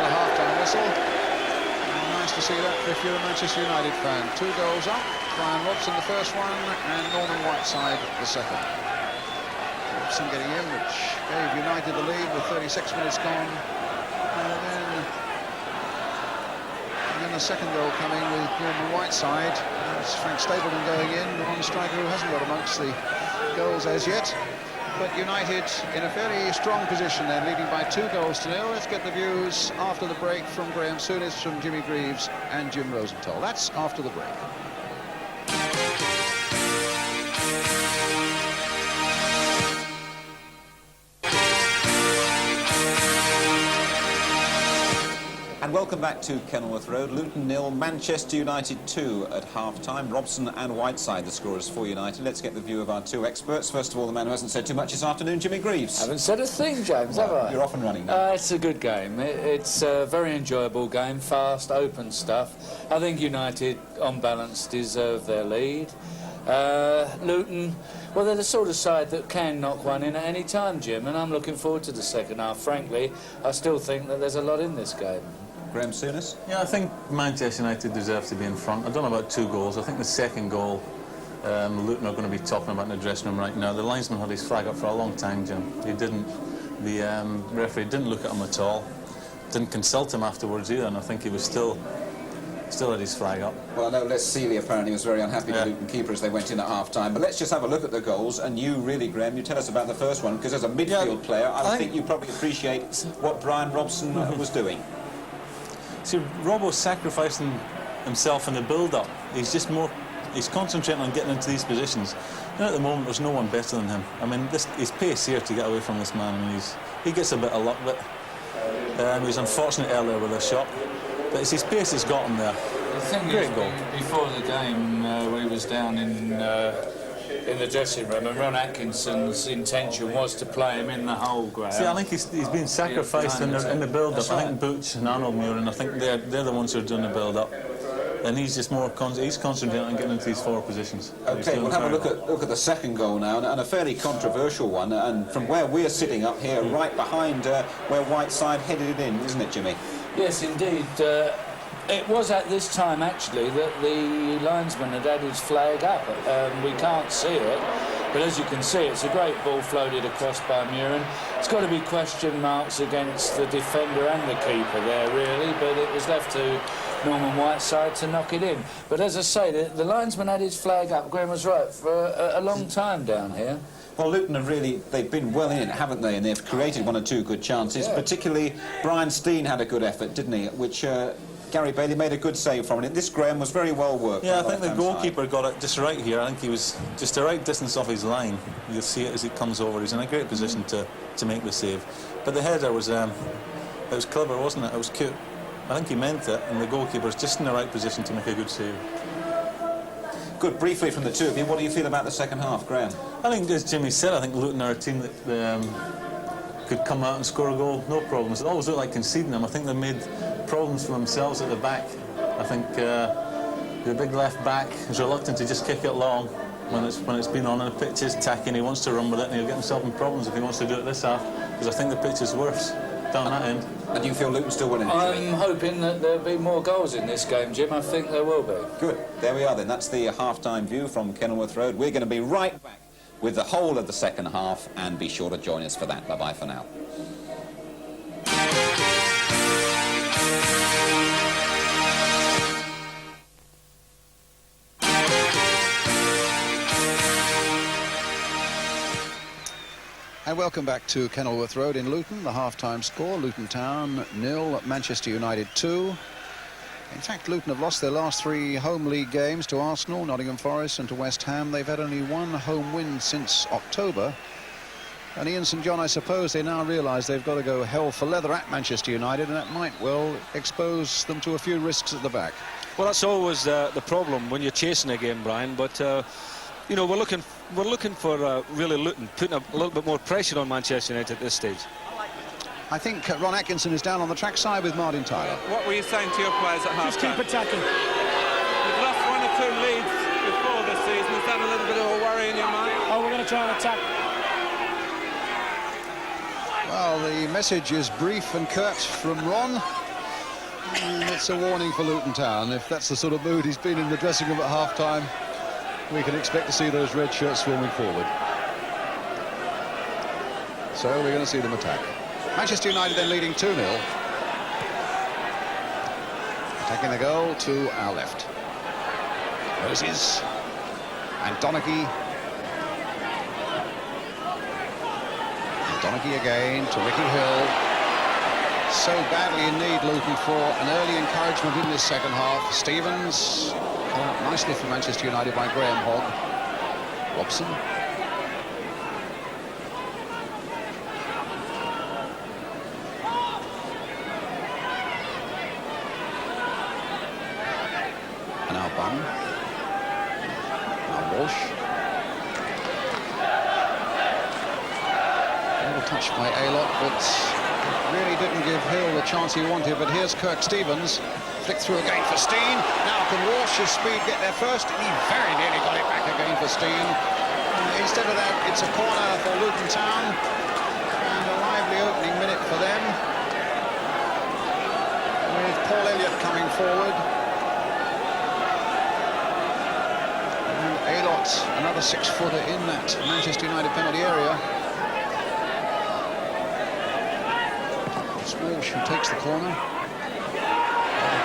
A half-time whistle. And nice to see that if you're a Manchester United fan. 2 goals up. Brian Robson the first one, and Norman Whiteside the second. Robson getting in, which gave United the lead with 36 minutes gone. And then the second goal coming with Norman Whiteside. It's Frank Stapleton going in, the one striker who hasn't got amongst the goals as yet. But United in a fairly strong position then, leading by 2-0. Let's get the views after the break from Graham Souness, from Jimmy Greaves and Jim Rosenthal. That's after the break. And welcome back to Kenilworth Road. Luton 0, Manchester United 2 at half-time. Robson and Whiteside, the scorers for United. Let's get the view of our two experts. First of all, the man who hasn't said too much this afternoon, Jimmy Greaves. Haven't said a thing, James, have I? You're off and running now. It's a good game. It's a very enjoyable game, fast, open stuff. I think United, on balance, deserve their lead. Luton, well, they're the sort of side that can knock one in at any time, Jim, and I'm looking forward to the second half. Frankly, I still think that there's a lot in this game. Graham Souness? Yeah, I think Manchester United deserve to be in front. I don't know about 2 goals. I think the second goal, Luton are going to be talking about in the dressing room right now. The linesman had his flag up for a long time, Jim. He didn't. The referee didn't look at him at all. Didn't consult him afterwards either, and I think he was still had his flag up. Well, I know Les Seeley apparently was very unhappy with the Luton keeper as they went in at half-time, but let's just have a look at the goals, and you really, Graham, you tell us about the first one, because as a midfield player, I think you probably appreciate what Brian Robson was doing. See, Robbo's sacrificing himself in the build-up. He's concentrating on getting into these positions. And at the moment, there's no one better than him. I mean, his pace here to get away from this man, and he gets a bit of luck, but he was unfortunate earlier with a shot. But it's his pace that's got him there. The thing is, before the game, we was down in the dressing room, and Ron Atkinson's intention was to play him in the whole ground. See, I think he's been sacrificed in the build-up. Right. I think Butch and Arnold Muir, and I think they're the ones who are doing the build-up. And he's just he's concentrating on getting into these forward positions. OK, we'll have a look at the second goal now, and a fairly controversial one. And from where we're sitting up here, right behind where Whiteside headed it in, isn't it, Jimmy? Yes, indeed. It was at this time, actually, that the linesman had his flag up. We can't see it, but as you can see, it's a great ball floated across by Murin. It's got to be question marks against the defender and the keeper there, really, but it was left to Norman Whiteside to knock it in. But as I say, the linesman had his flag up, Graham was right, for a long time down here. Well, Luton have they've been well in it, haven't they? And they've created 1 or 2 good chances. Yeah. Particularly, Brian Steen had a good effort, didn't he? Which Gary Bailey made a good save from it. This, Graham, was very well worked. Yeah, I think the goalkeeper got it just right here. I think he was just the right distance off his line. You'll see it as it comes over. He's in a great position to make the save. But the header was it was clever, wasn't it? It was cute. I think he meant it, and the goalkeeper's just in the right position to make a good save. Good. Briefly from the two of you, what do you feel about the second half, Graham? I think, as Jimmy said, I think Luton are a team that could come out and score a goal, no problems. It always looked like conceding them. I think they made problems for themselves at the back. I think the big left back is reluctant to just kick it long when it's been on, and the pitch is tacking. He wants to run with it, and he'll get himself in problems if he wants to do it this half, because I think the pitch is worse down that end. And you feel Luton's still winning? I'm hoping that there'll be more goals in this game, Jim. I think there will be. Good. There we are then. That's the half-time view from Kenilworth Road. We're going to be right back with the whole of the second half, and be sure to join us for that. Bye-bye for now. And welcome back to Kenilworth Road in Luton. The half-time score, Luton Town 0, Manchester United 2. In fact, Luton have lost their last 3 home league games to Arsenal, Nottingham Forest and to West Ham. They've had only 1 home win since October. And Ian St John, I suppose they now realise they've got to go hell for leather at Manchester United, and that might well expose them to a few risks at the back. Well, that's always the problem when you're chasing a game, Brian, but you know, we're looking for really Luton putting a little bit more pressure on Manchester United at this stage. I think Ron Atkinson is down on the track side with Martin Tyler. What were you saying to your players at half-time? Just keep attacking. You've lost 1 or 2 leads before this season. Is that a little bit of a worry in your mind? Oh, we're going to try and attack. Well, the message is brief and curt from Ron. It's a warning for Luton Town. If that's the sort of mood he's been in the dressing room at half-time, we can expect to see those red shirts swarming forward. So we're going to see them attack. Manchester United then leading 2-0. Attacking the goal to our left. Moses and Donaghy. And Donaghy again to Ricky Hill. So badly in need, Luton, for an early encouragement in this second half. Stevens, called up nicely for Manchester United by Graham Hogg. Robson. touch by Aylott, but really didn't give Hill the chance he wanted. But here's Kirk Stevens, flicked through again for Steen. Now can Walsh's speed get there first? He very nearly got it back again for Steen. Instead of that, it's a corner for Luton Town, and a lively opening minute for them, with Paul Elliott coming forward. And Aylott, another 6-footer in that Manchester United penalty area. It's Walsh who takes the corner.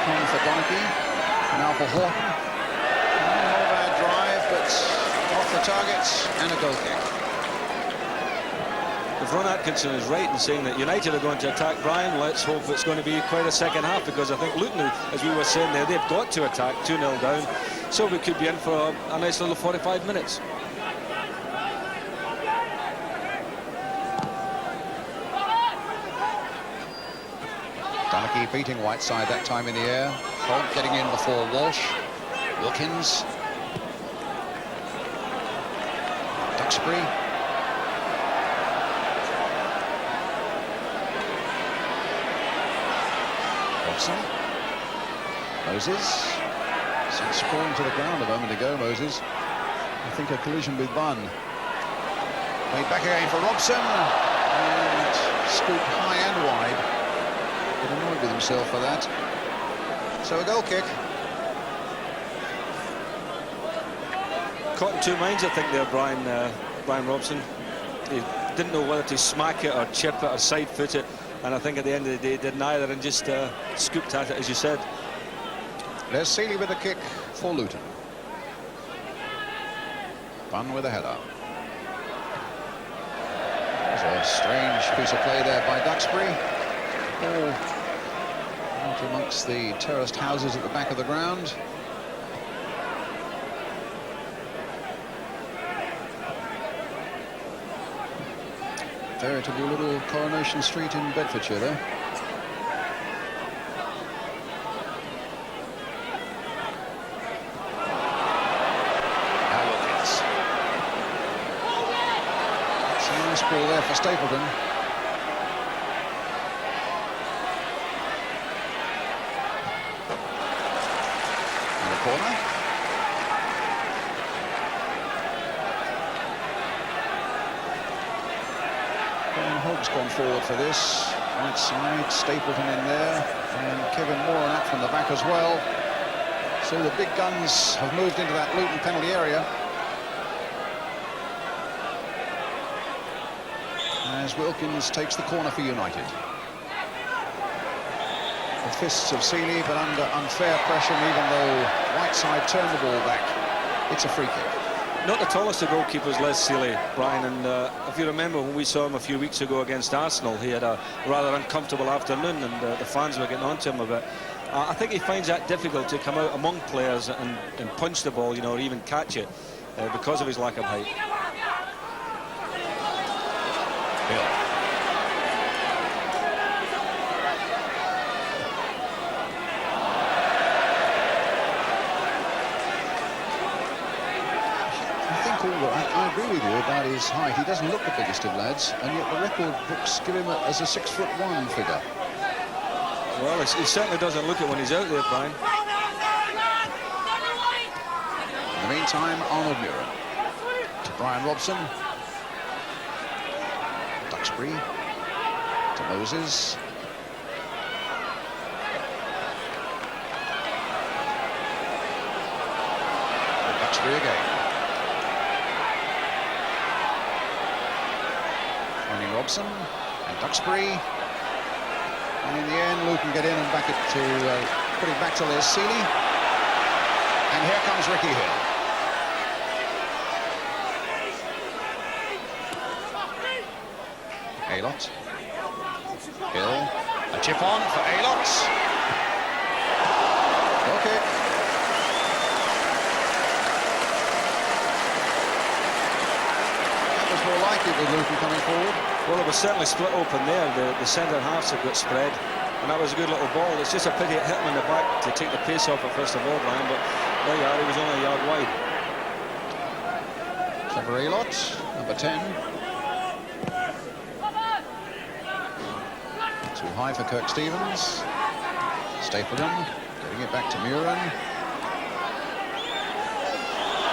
Corner for Donaghy. Now for Horton. No bad drive, but off the targets and a goal kick. If Ron Atkinson is right in saying that United are going to attack Brian, let's hope it's going to be quite a second half, because I think Luton, as we were saying there, they've got to attack 2-0 down, so we could be in for a nice little 45 minutes. Donaghy beating Whiteside that time in the air. Holt getting in before Walsh. Wilkins. Duxbury. Robson. Moses. Sent sprawling to the ground a moment ago, Moses. I think a collision with Bunn. Made back again for Robson. And scooped high and wide. But annoyed with himself for that. So a goal kick. Caught in two minds, I think, there, Brian Robson. He didn't know whether to smack it or chip it or side foot it, and I think at the end of the day did neither and just scooped at it, as you said. There's Seeley with a kick for Luton. Bunn with a header. There's a strange piece of play there by Duxbury. Ball out amongst the terraced houses at the back of the ground. Veritable little Coronation Street in Bedfordshire there. Now Wilkins. It's a nice ball there for Stapleton. Corner. Ben Hogg's gone forward for this. Right side, Stapleton in there, and Kevin Moore on that from the back as well. So the big guns have moved into that Luton penalty area. As Wilkins takes the corner for United. The fists of Seeley, but under unfair pressure, even though Whiteside turned the ball back. It's a free kick. Not the tallest of goalkeepers, Les Seeley, Brian, and if you remember when we saw him a few weeks ago against Arsenal, he had a rather uncomfortable afternoon, and the fans were getting on to him a bit. I think he finds that difficult to come out among players and punch the ball, you know, or even catch it, because of his lack of height. Hill. I agree with you about his height. He doesn't look the biggest of lads, and yet the record books give him as a 6'1" figure. Well, he certainly doesn't look it when he's out there, Brian. In the meantime, Arnold Muir to Brian Robson. Duxbury to Moses. And Duxbury again. Robson and Duxbury, and in the end Luton get in and back it to put it back to Les Seeley, and here comes Ricky Hill. Aylott. Hill, a chip on for Aylott. Goal kick. That was more like it with Luton coming forward. Well, it was certainly split open there. The centre halves have got spread, and that was a good little ball. It's just a pity it hit him in the back to take the pace off it first of all, Brian, but there you are, he was only a yard wide. Clever Aylott, number 10. Too high for Kirk Stevens. Stapleton getting it back to Muren.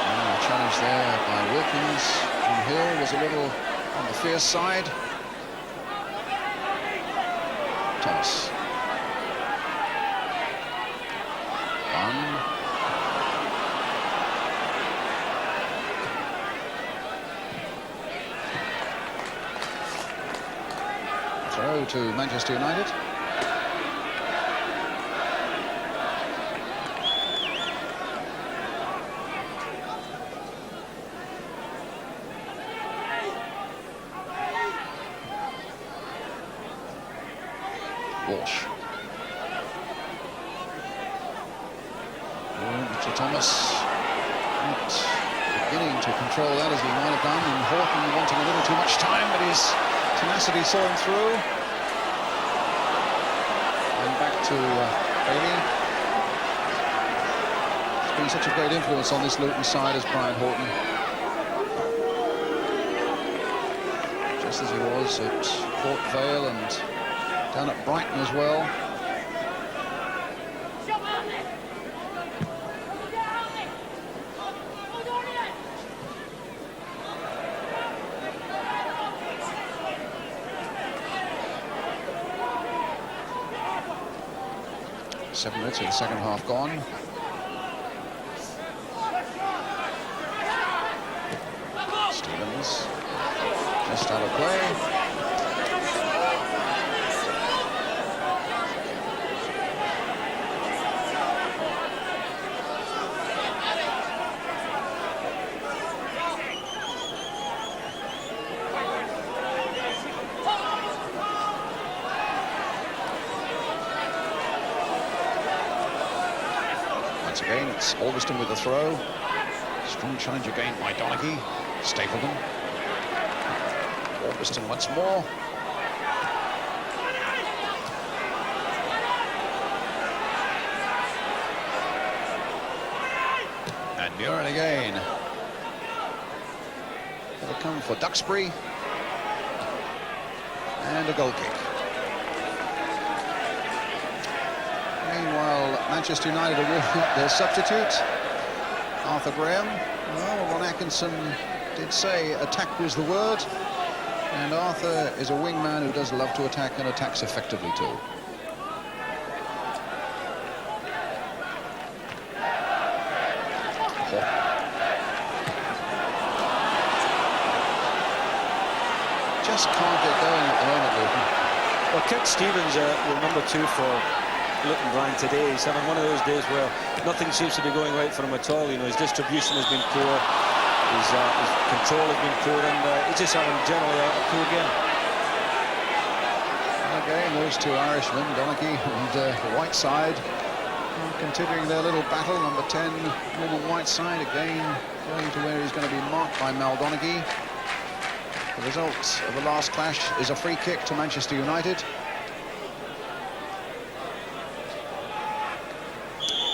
And a challenge there by Wilkins. And Hill was a little on the fierce side. Thomas. One. Throw to Manchester United. Walsh. Richard Thomas not beginning to control that as he might have done, and Horton wanting a little too much time, but his tenacity saw him through. And back to Bailey. He's been such a great influence on this Luton side as Brian Horton. Just as he was at Port Vale and down at Brighton as well. Seven minutes of the second half gone. Stevens just out of play. Again, it's Alveston with the throw. Strong challenge again by Donaghy. Stapleton. Alveston once more. And Muren again. It'll come for Duxbury. And a goal kick. Meanwhile, Manchester United are warming up their substitute, Arthur Graham. Well, Ron Atkinson did say attack was the word, and Arthur is a wingman who does love to attack and attacks effectively too. Just can't get going at the moment, Luton. Well, Kirk Stevens will number 2 for Luton, Brian, today. He's having one of those days where nothing seems to be going right for him at all. You know, his distribution has been poor, his control has been poor, and he's just having generally a poor game. Again, those two Irishmen, Donaghy and Whiteside, continuing their little battle. Number 10, Norman Whiteside, again going to where he's going to be marked by Mal Donaghy. The result of the last clash is a free kick to Manchester United.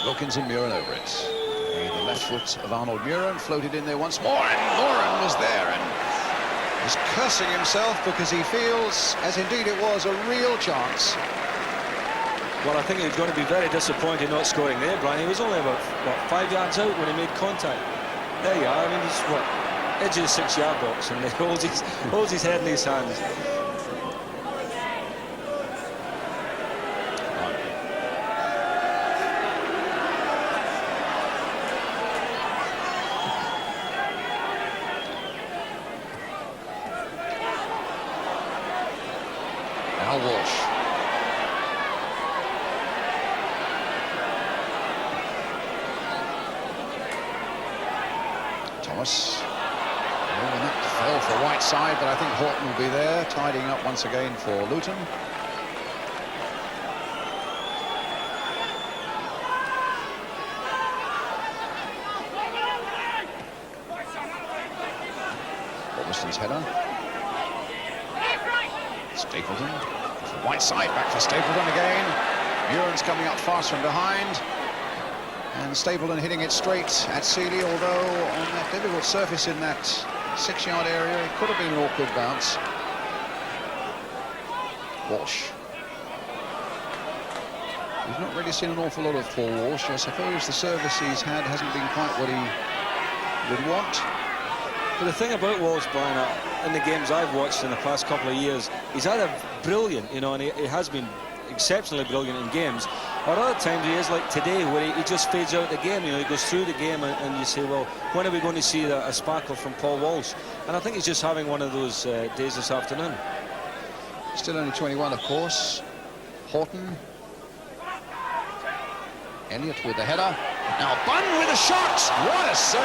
Wilkins and Muren over it. The left foot of Arnold Muren floated in there once more, and Muren was there and is cursing himself because he feels, as indeed it was, a real chance. Well, I think he's going to be very disappointed not scoring there, Brian. He was only about, what, 5 yards out when he made contact. There you are. I mean, he's, what, edge of the 6-yard box, and he holds his head in his hands. Walsh. Thomas. Oh, and that fell for Whiteside, but I think Horton will be there, tidying up once again for Luton. Alveston's header. Stapleton. Whiteside back for Stapleton again. Muren's coming up fast from behind. And Stapleton hitting it straight at Seeley, although on that difficult surface in that 6-yard area, it could have been an awkward bounce. Walsh. We've not really seen an awful lot of Paul Walsh. I suppose the service he's had hasn't been quite what he would want. But the thing about Walsh, Brian, in the games I've watched in the past couple of years, he's either brilliant, you know, and he has been exceptionally brilliant in games, or other times he is like today, where he just fades out the game. You know, he goes through the game and you say, well, when are we going to see a sparkle from Paul Walsh? And I think he's just having one of those days this afternoon. Still only 21, of course. Horton. Elliott with the header. Now Bunn with a shot. What a save.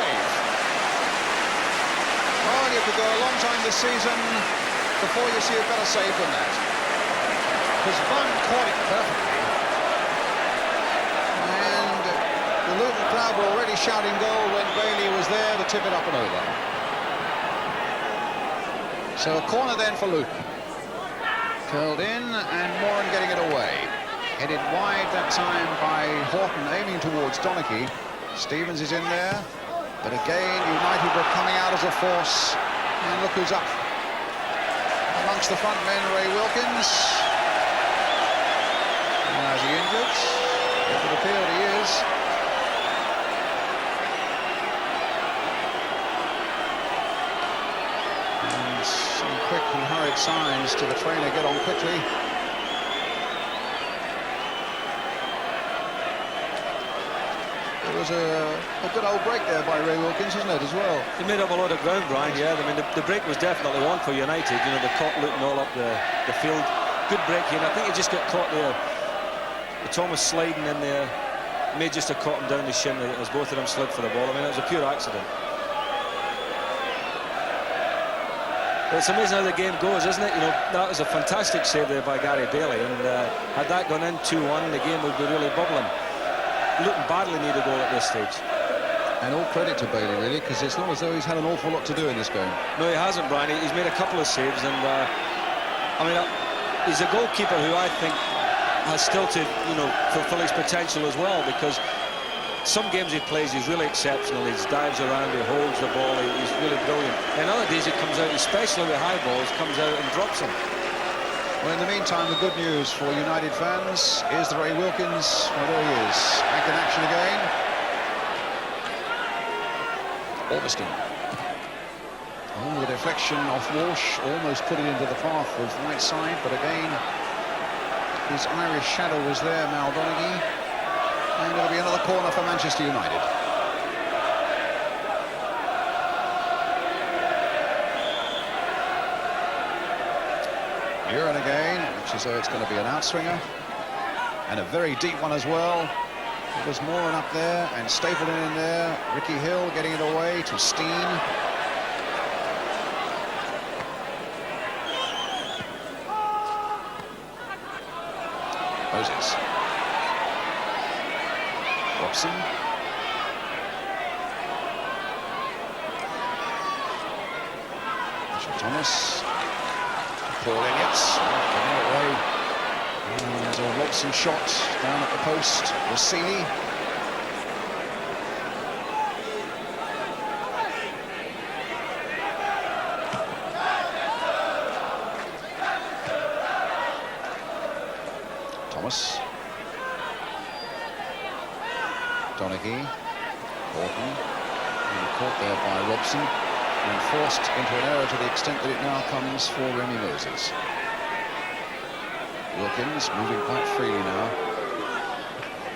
Oh, you could go a long time this season before you see a better save than that. Because Bunn caught it perfectly. And the Luton crowd were already shouting goal when Bailey was there to tip it up and over. So a corner then for Luton. Curled in, and Moran getting it away. Headed wide that time by Horton, aiming towards Donachie. Stevens is in there, but again United were coming out as a force, and look who's up. Amongst the front men, Ray Wilkins. Now is he injured? It would appear that he is. And some quick and hurried signs to the trainer, get on quickly. It was a good old break there by Ray Wilkins, isn't it, as well? He made up a lot of ground, Brian, yeah. I mean, the break was definitely one for United. You know, they caught Luton all up the field. Good break here, and I think he just got caught there. The Thomas sliding in there may just have caught him down the shin as both of them slid for the ball. I mean, it was a pure accident. But it's amazing how the game goes, isn't it? You know, that was a fantastic save there by Gary Bailey, and had that gone in 2-1, the game would be really bubbling. Luton badly need a goal at this stage. And all credit to Bailey, really, because it's not as though he's had an awful lot to do in this game. No, he hasn't, Brian. He's made a couple of saves, and I mean, he's a goalkeeper who I think has still to, you know, fulfill his potential as well, because some games he plays, he's really exceptional. He dives around, he holds the ball, he's really brilliant. And other days he comes out, especially with high balls, comes out and drops them. Well, in the meantime, the good news for United fans is that Ray Wilkins, well, there he is, back in action again. Alveston. Oh, the deflection off Walsh, almost put it into the path of right side, but again, his Irish shadow was there, Mal Donaghy. And it'll be another corner for Manchester United. Murin again, which is it's going to be an outswinger. And a very deep one as well. It was Moran up there and Stapleton in there. Ricky Hill getting it away to Steen. Moses. Robson. Thomas. Paul Elliott getting it away. And a Robson shot down at the post. Rossini. Thomas. Donaghy. Horton. And caught there by Robson. And forced into an error to the extent that it now comes for Remy Moses. Wilkins moving quite freely now.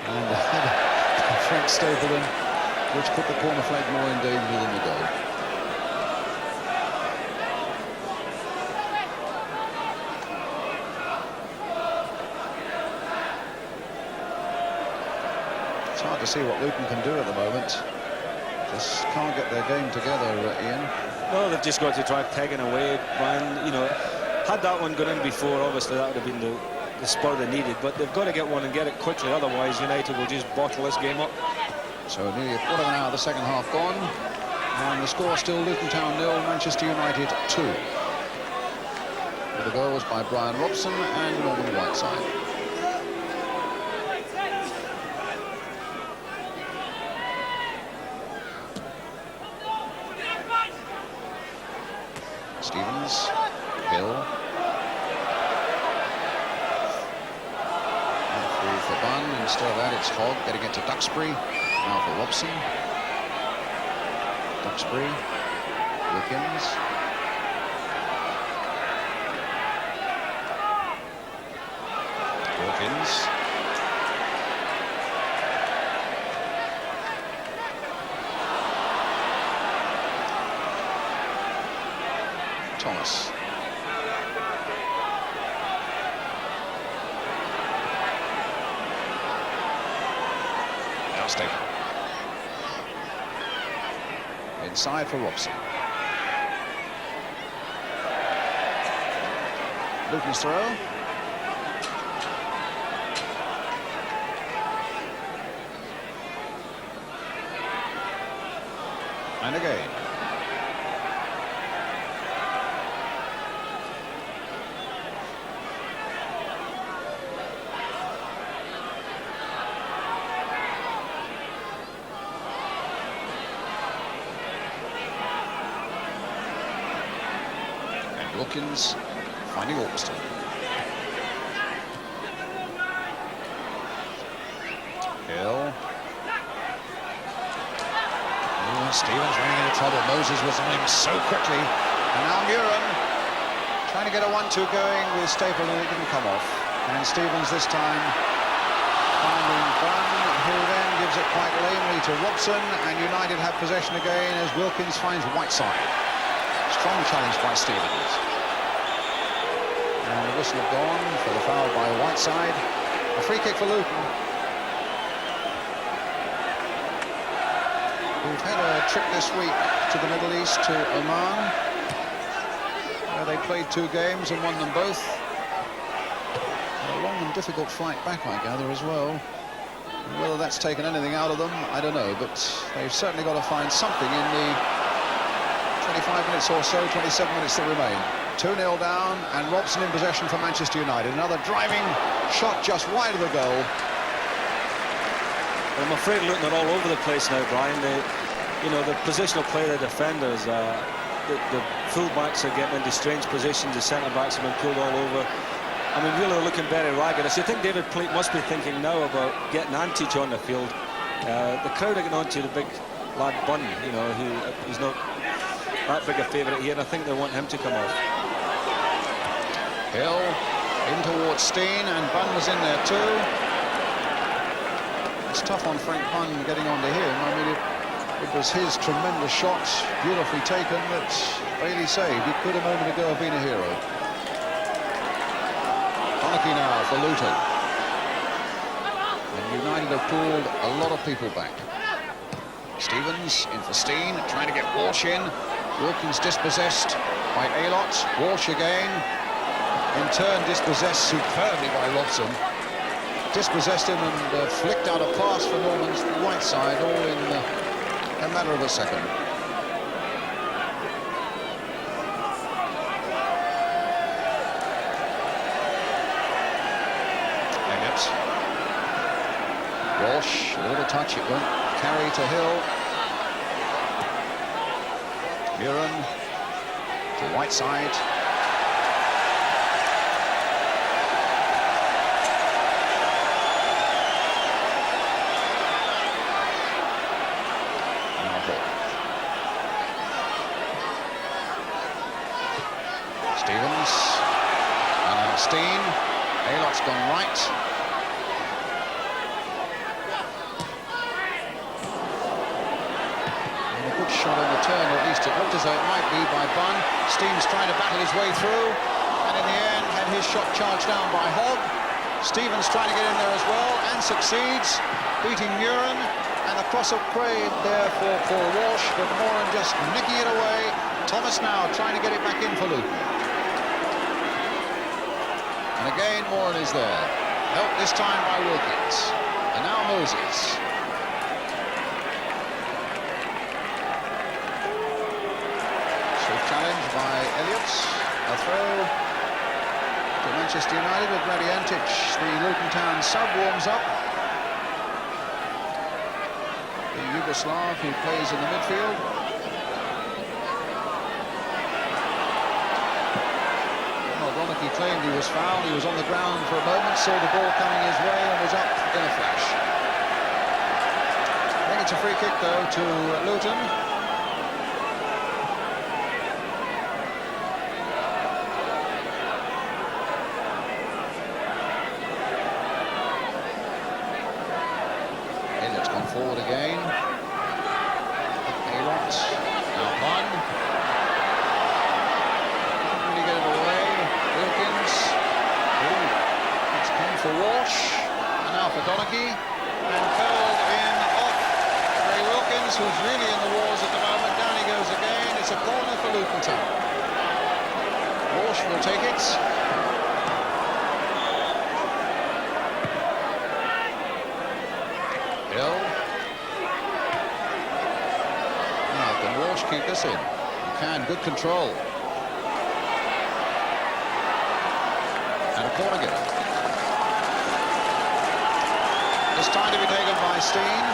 And the header of Frank Stapleton, which put the corner flag more in danger than the goal. It's hard to see what Luton can do at the moment. Just can't get their game together, Ian. Well, they've just got to try pegging away, Brian. You know, had that one gone in before, obviously that would have been the spur they needed, but they've got to get one and get it quickly, otherwise United will just bottle this game up. So nearly a quarter of an hour of the second half gone, and the score still Luton Town 0, Manchester United 2. The goals by Brian Robson and Norman Whiteside. Stevens, Hill, and through for Bunn. Bunn. Instead of that, it's Hogg getting it to Duxbury. Now for Robson. Duxbury. Wilkins. Wilkins. Thomas. Now Staple. Inside for Robson. Luton's throw. And again. And Wilkins finding Alston. Hill. Stevens running into trouble. Moses was on him so quickly. And now Muren trying to get a 1-2 going with Staple, and it didn't come off. And Stevens this time finding Bunn, who then gives it quite lamely to Robson, and United have possession again as Wilkins finds Whiteside. Strong challenge by Stevens. And the whistle have gone for the foul by Whiteside. A free kick for Luton. We've had a trip this week to the Middle East, to Oman, where they played 2 games and won them both. A long and difficult flight back, I gather, as well. And whether that's taken anything out of them, I don't know, but they've certainly got to find something in the 25 minutes or so, 27 minutes that remain. 2-0 down, and Robson in possession for Manchester United. Another driving shot just wide of the goal. I'm afraid Luton are all over the place now, Brian. The positional play, the defenders, the full-backs are getting into strange positions. The centre-backs have been pulled all over. I mean, really looking very ragged. I think David Pleat must be thinking now about getting Antich on the field. The crowd are getting on to the big lad Bunn, who's not that big a favourite here, and I think they want him to come off. Hill in towards Steen, and Bunn was in there too. It's tough on Frank Bunn getting onto him. I mean, it was his tremendous shot, beautifully taken, that Bailey saved. He could a moment ago have been a hero. Honecky now for Luton. And United have pulled a lot of people back. Stevens in for Steen, trying to get Walsh in. Wilkins dispossessed by Aylott. Walsh again. In turn dispossessed superbly by Robson. Dispossessed him and flicked out a pass for Norman's Whiteside, all in a matter of a second. Elliott. Walsh, a little touch, it won't carry to Hill. Muren to Whiteside. Stevens, and now Steen. Aylott's gone right. And a good shot on the turn, at least it looked as though it might be by Bunn. Steen's trying to battle his way through, and in the end had his shot charged down by Hogg. Stevens trying to get in there as well, and succeeds, beating Muren. And a cross-up grade there for Paul Walsh, but Moran just nicking it away. Thomas now trying to get it back in for Luton. And again, Moran is there. Helped this time by Wilkins. And now Moses. Swift challenge by Elliott. A throw to Manchester United with Brady Antich. The Luton Town sub warms up. The Yugoslav who plays in the midfield. He claimed he was fouled. He was on the ground for a moment, saw the ball coming his way and was up in a flash. I think it's a free kick, though, to Luton. Elliott's gone forward again. Aylott, now one. Didn't really get it away. Wilkins. Ooh, it's come for Walsh. And now for Donaghy. And curled in off Ray Wilkins, who's really in the wars at the moment. Down he goes again. It's a corner for Luton Town. Walsh will take it. Hill. Now can Walsh keep this in? He can. Good control. And a corner given. This time to be taken by Steen.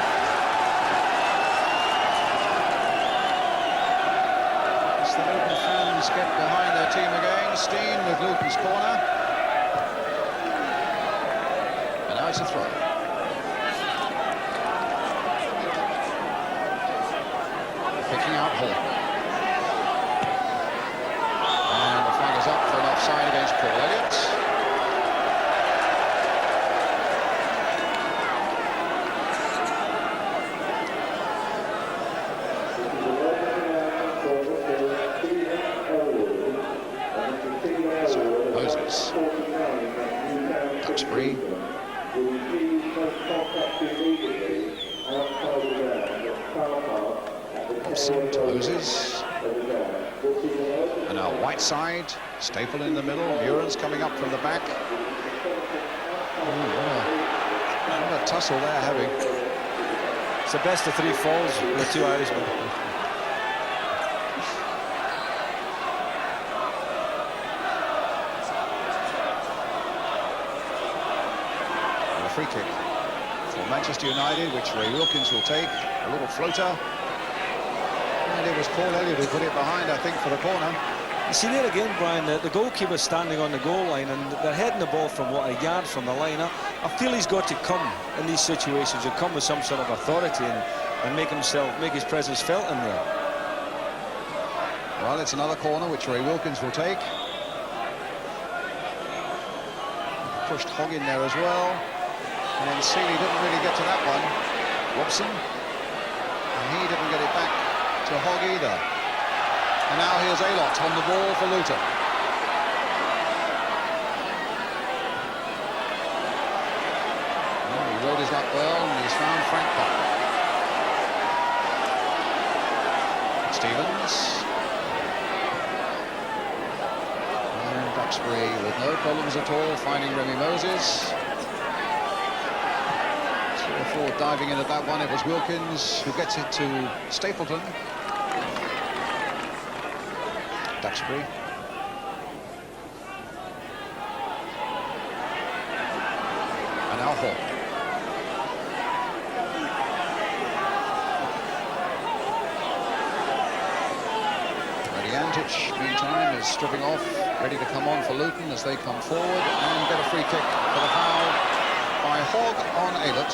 As the Luton fans get behind their team again. Steen with Luton's corner. And now it's a throw. Picking out Hall. And the flag is up for an offside against Paul Elliott. Moses. Duxbury. Robson to Moses. And now Whiteside. Staple in the middle. Muren's coming up from the back. Ooh, what a tussle they're having. It's the best of three falls with the two Irishmen. And a free kick for Manchester United, which Ray Wilkins will take. A little floater. And it was Paul Elliott who put it behind, I think, for the corner. You see there again, Brian, the goalkeeper standing on the goal line and they're heading the ball from, what, a yard from the line. I feel he's got to come in these situations and come with some sort of authority and make his presence felt in there. Well, it's another corner which Ray Wilkins will take. Pushed Hogg in there as well. And then Seeley didn't really get to that one. Robson. And he didn't get it back to Hogg either. And now here's Aylott on the ball for Luton. Well, he rode his luck well and he's found Frank Parker. Stevens. And Duxbury with no problems at all finding Remy Moses. 3 or 4 diving in at that one. It was Wilkins who gets it to Stapleton. Duxbury. And now Hall. Radiantich, meantime, is stripping off, ready to come on for Luton as they come forward and get a free kick for the foul by Hogg on Aylott.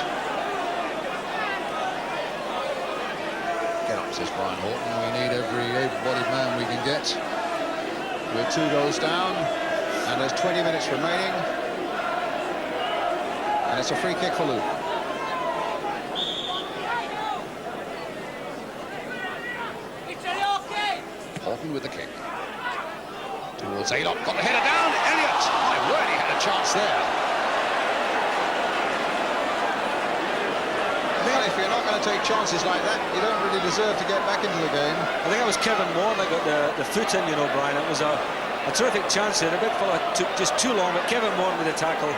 Get up, says Brian Horton. We need every able-bodied man we can get. We're 2 goals down, and there's 20 minutes remaining. And it's a free kick for Luton. Horton with the kick. Towards Aylott, got the header down. Elliott, my word, he had a chance there. Well, if you're not going to take chances like that, you don't really deserve to get back into the game. I think it was Kevin Moore that got the foot in, you know, Brian. It was a terrific chance there. The big fella took just too long, but Kevin Moore with the tackle.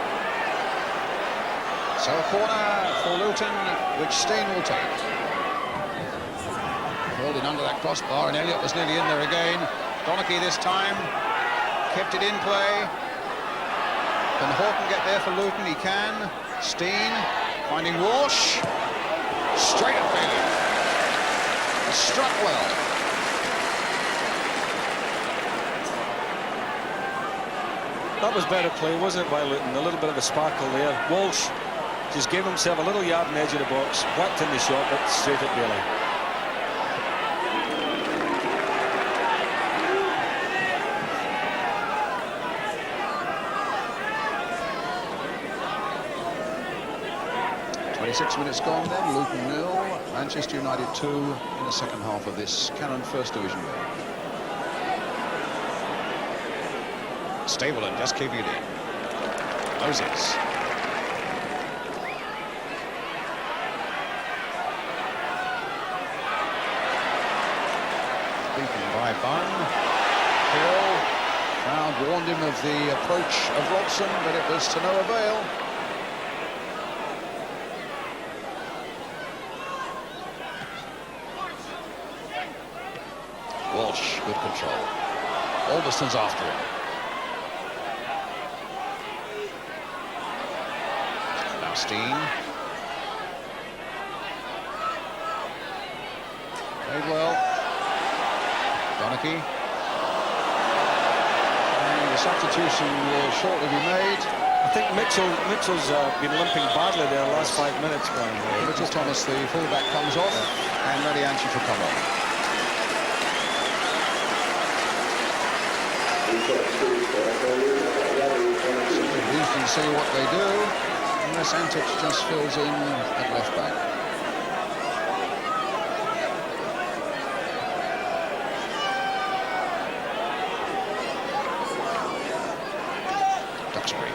So a corner for Luton, which Steen will take. Holding under that crossbar, and Elliott was nearly in there again. Donaghy this time kept it in play. Can Horton get there for Luton? He can. Steen finding Walsh. Straight at failure. Struck well. That was better play, wasn't it, by Luton? A little bit of a sparkle there. Walsh just gave himself a little yard edge of the box, whacked in the shot, but straight at Bailey. Minutes gone then. Luton 0, Manchester United 2 in the second half of this Cannon First Division game. Stableton just keeping it in. Moses. Beaten by Bunn. Hill. Crowd warned him of the approach of Robson, but it was to no avail. Walsh, good control. Alderson's after him. Now Steen. Played well. Donachie. And the substitution will shortly be made. I think Mitchell's been limping badly there the last 5 minutes, Brian. Mitchell Thomas, the fullback, comes off, and Radianchi will come on. We can see what they do, unless Antic just fills in at left back. Duxbury.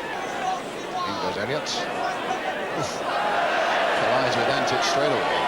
In goes Elliott. Collides with Antic straight away.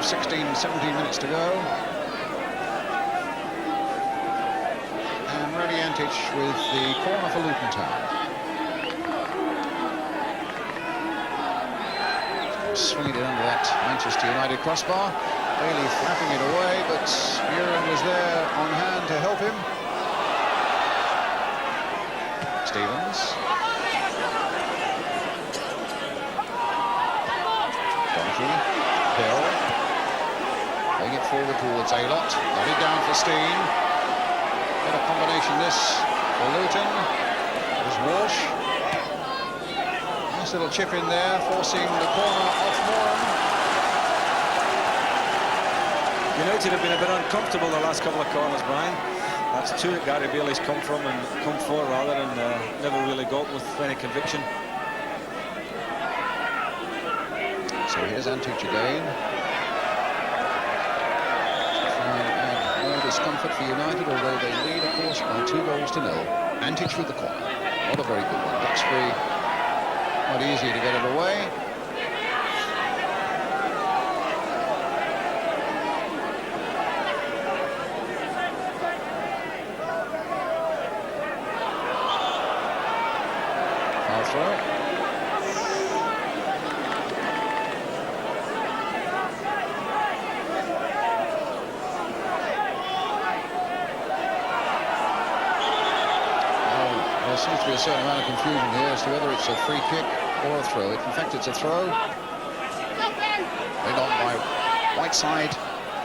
of 16, 17 minutes to go. And Radiantic with the corner for Luton Town. Swinging it under that Manchester United crossbar. Bailey flapping it away, but Buren was there on hand to help him. Stevens. Donachie. Hill. Playing it forward towards Aylott. Got it down for Steen. Got a combination this for Luton. There's Walsh. Nice little chip in there, forcing the corner off Moran. United have been a bit uncomfortable the last couple of corners, Brian. That's two that Gary Bailey's come for rather, and never really got with any conviction. So here's Antic again. Trying to add more discomfort for United, although they lead, of course, by 2-0. Antic with the corner. Not a very good one. Duxbury, not easy to get it away. Foul throw. There seems to be a certain amount of confusion here as to whether it's a free kick or a throw. In fact, it's a throw. Played on by Whiteside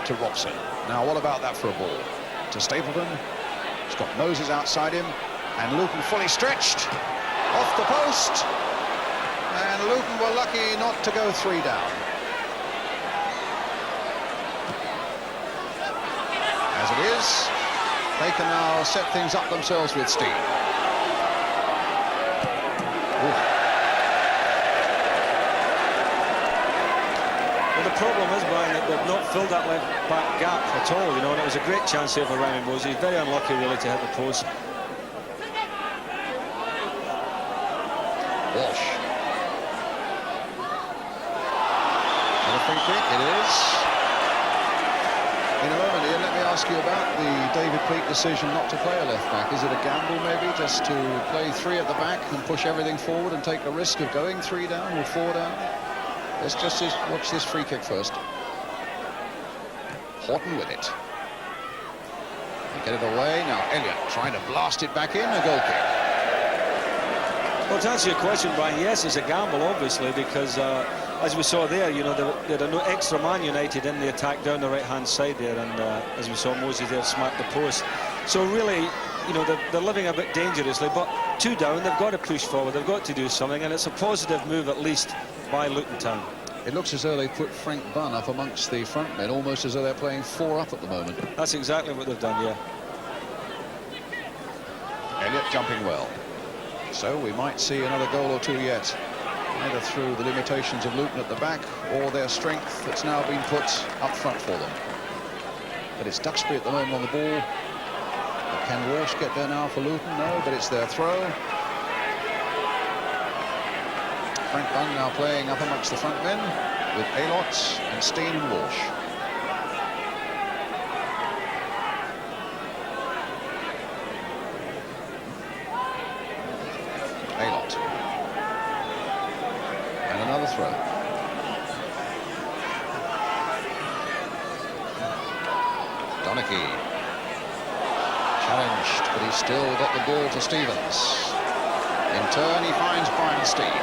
to Robson. Now, what about that for a ball? To Stapleton. He's got Moses outside him. And Luton fully stretched. Off the post. And Luton were lucky not to go 3 down. As it is, they can now set things up themselves with Steen. Well, the problem is, Brian, that they've not filled that left back gap at all, you know, and it was a great chance here for Ryan Moses. Very unlucky, really, to hit the post. Walsh. And a free kick, it is. In a moment, Ian, let me ask you about the David Pleat decision not to play a left-back? Is it a gamble, maybe, just to play 3 at the back and push everything forward and take the risk of going 3 down or 4 down? Let's just watch this free kick first. Horton with it. Get it away. Now Elliott trying to blast it back in. A goal kick. Well, to answer your question, Brian, yes, it's a gamble, obviously, because as we saw there, you know, they had an extra Man United in the attack down the right-hand side there, and as we saw, Moses there smacked the post. So really, you know, they're living a bit dangerously, but 2 down, they've got to push forward, they've got to do something, and it's a positive move, at least, by Luton Town. It looks as though they put Frank Bunn up amongst the front men, almost as though they're playing 4 up at the moment. That's exactly what they've done, yeah. Elliott jumping well. So we might see another goal or 2 yet, either through the limitations of Luton at the back or their strength that's now been put up front for them. But it's Duxbury at the moment on the ball. But can Walsh get there now for Luton? No, but it's their throw. Frank Bunn now playing up amongst the front men with Aylott and Steen and Walsh. Aylott. And another throw. Donaghy. Challenged, but he's still got the ball to Stevens. In turn, he finds Brian Steen.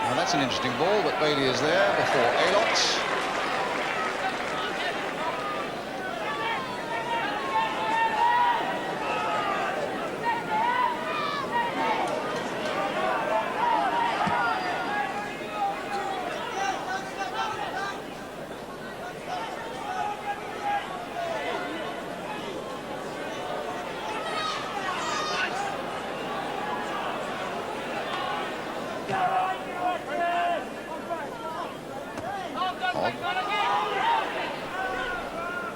Now that's an interesting ball, but Bailey is there before Aylott.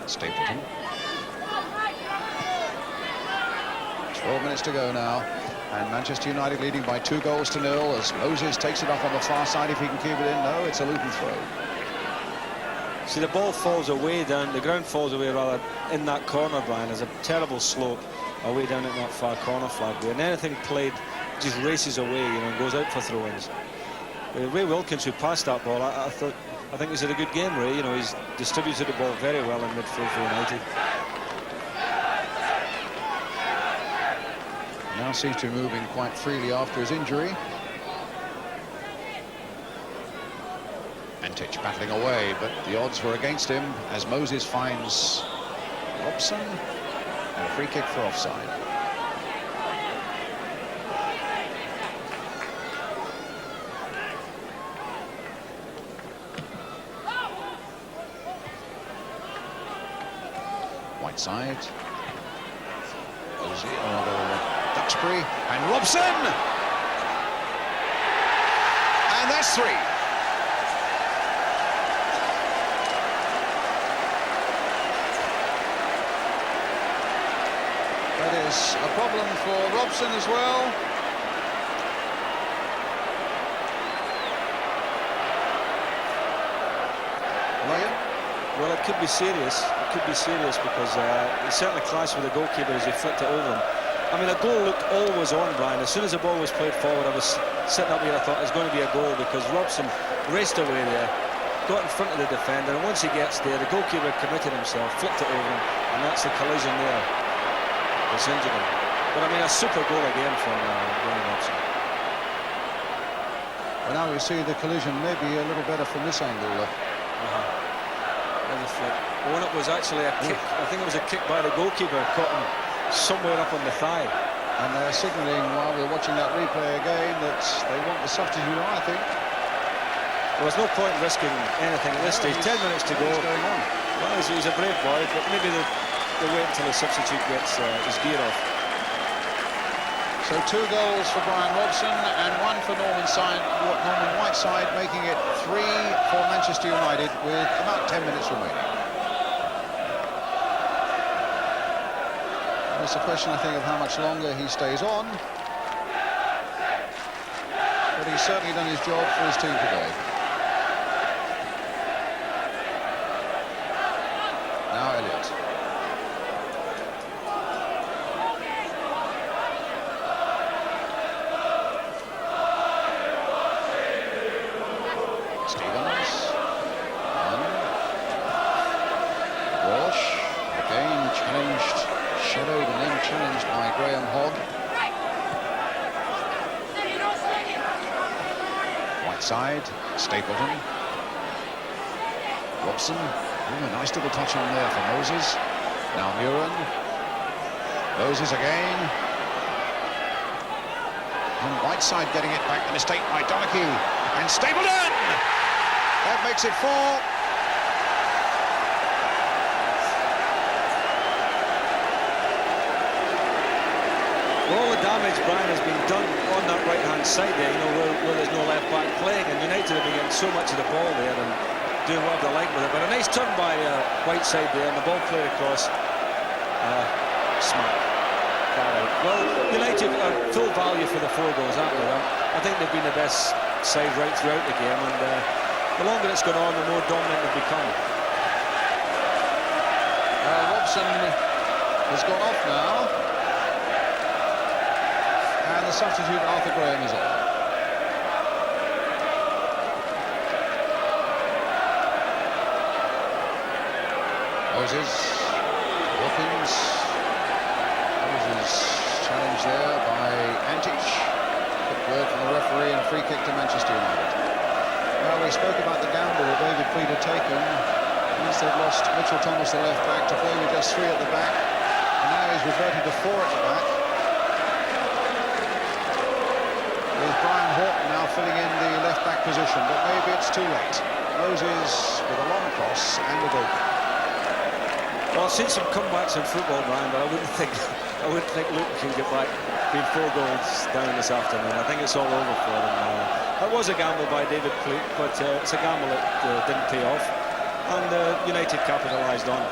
Stapleton. 12 minutes to go now, and Manchester United leading by 2-0 as Moses takes it off on the far side. If he can keep it in, no, it's a Luton throw. See, the ball falls away down, the ground falls away rather in that corner, Brian. There's a terrible slope away down at that far corner flag there, and anything played just races away, you know, and goes out for throw-ins. Ray Wilkins, who passed that ball, I think he's had a good game, Ray. You know, he's distributed the ball very well in midfield for United. Now seems to be moving quite freely after his injury. Antich battling away, but the odds were against him as Moses finds Robson, and a free kick for offside. Whiteside. Duxbury and Robson. And that's 3. That is a problem for Robson as well. Well, it could be serious. It could be serious because he certainly clashed with the goalkeeper as he flicked it over him. I mean, a goal looked always on, Brian. As soon as the ball was played forward, I was sitting up here, I thought it was going to be a goal because Robson raced away there, got in front of the defender, and once he gets there, the goalkeeper committed himself, flicked it over him, and that's the collision there. It's injured him. But I mean, a super goal again from Brian Robson. Well, now we see the collision maybe a little better from this angle. When it was actually a kick, I think it was a kick by the goalkeeper, caught him somewhere up on the thigh. And they're signalling while we're watching that replay again that they want the substitute on, I think. There was no point risking anything at this stage. 10 minutes to go. Going on. Well, he's a brave boy, but maybe they'll wait until the substitute gets his gear off. So 2 goals for Brian Robson and 1 for Norman Whiteside, making it 3 for Manchester United with about 10 minutes remaining. And it's a question, I think, of how much longer he stays on. But he's certainly done his job for his team today. Now Elliott. Stevens. Walsh. Again challenged, shadowed and then challenged by Graham Hogg. Whiteside. Stapleton. Robson. Ooh, a nice double touch on there for Moses. Now Muren. Moses again. And Whiteside getting it back. The mistake by Donachie. And Stapleton! That makes it 4. All the damage, Brian, has been done on that right-hand side there, you know, where there's no left-back playing, and United have been getting so much of the ball there and doing what they like with it. But a nice turn by Whiteside there, and the ball played across. Smart. Well, United are full value for the 4 goals, aren't they? I think they've been the best side right throughout the game, and the longer it's gone on, the more dominant they've become. Robson has gone off now. And the substitute, Arthur Graham, is on. Moses. Wilkins. Moses challenged there by Antic. Good word from the referee and a free kick to Manchester United. Well, we spoke about the gamble that David Fleet had taken. Means they've lost Mitchell Thomas, the left back, to play with just 3 at the back. And now he's reverted to 4 at the back. With Brian Horton now filling in the left-back position, but maybe it's too late. Moses with a long cross and a goal. Well, I've seen some comebacks in football, Brian, but I wouldn't think Luton can get back being 4 goals down this afternoon. I think it's all over for them. That was a gamble by David Fleet, but it's a gamble that didn't pay off, and United capitalised on.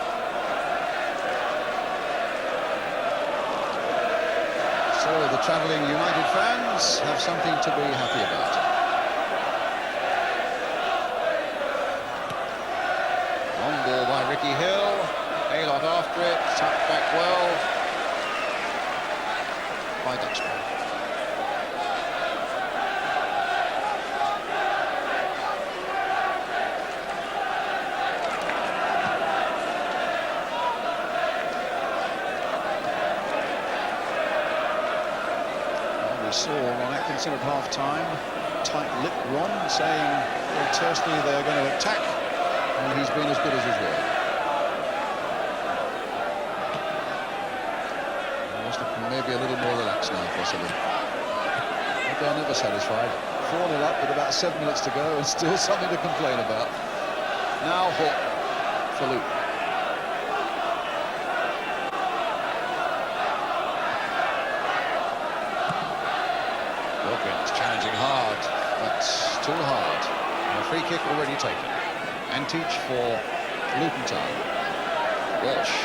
So the travelling United fans have something to be happy about. Long ball by Ricky Hill. Aylott after it, tucked back well by Dutchman. Saw Ron Atkinson at half-time, tight-lipped Ron, saying very tersely they're going to attack, and he's been as good as his word. Just maybe a little more relaxed now, possibly. But they're never satisfied. 4-0 up with about 7 minutes to go, and still something to complain about. Now Hook for Luton. Challenging hard, but too hard. And a free kick already taken. Antic for Luton Town. Walsh.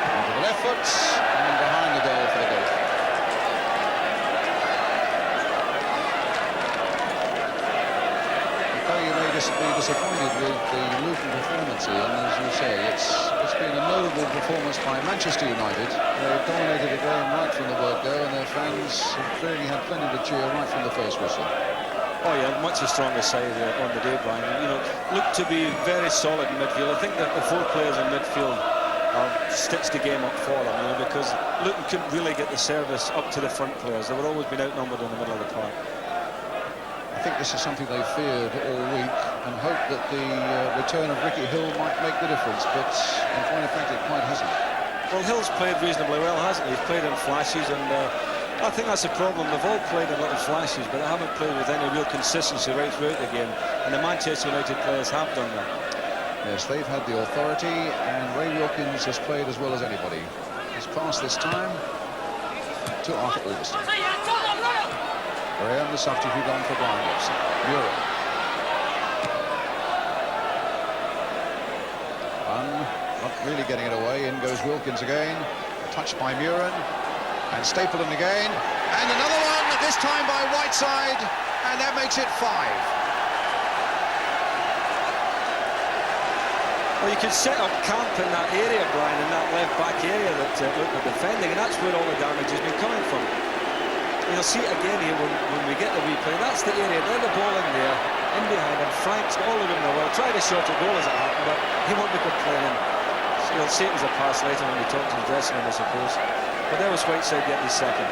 Onto the left foot and behind the goal for the goal. Though you may be disappointed with the Luton performance here, and as you say, it's been a notable performance by Manchester United. They've dominated the game right from the word go, and their fans have clearly had plenty to cheer right from the first whistle. Oh yeah, much the strongest side on the day, Brian. You know, look to be very solid in midfield. I think that the 4 players in midfield have stitched the game up for them, you know, because Luton couldn't really get the service up to the front players. They were always been outnumbered in the middle of the park. I think this is something they feared all week and hoped that the return of Ricky Hill might make the difference, but in point of fact it quite hasn't. Well, Hill's played reasonably well, hasn't he? He's played in flashes, and I think that's the problem. They've all played in little flashes, but they haven't played with any real consistency right throughout the game, and the Manchester United players have done that. Yes, they've had the authority, and Ray Wilkins has played as well as anybody. He's passed this time to Arthur Alderson. Graham, the substitute, on for Brian Robson. Muren. Not really getting it away. In goes Wilkins again. Touched by Muren. And Stapleton again. And another one, this time by Whiteside. And that makes it 5. Well, you can set up camp in that area, Brian, in that left-back area that Luton are defending, and that's where all the damage has been coming from. You'll see it again here when we get the replay. That's the area, there's the ball in there, in behind him. Frank's got all the room in the world, tried a shot at goal as it happened, but he won't be complaining. So you'll see it as a pass later when we talk to the dressing room, I suppose. But there was Whiteside getting his second.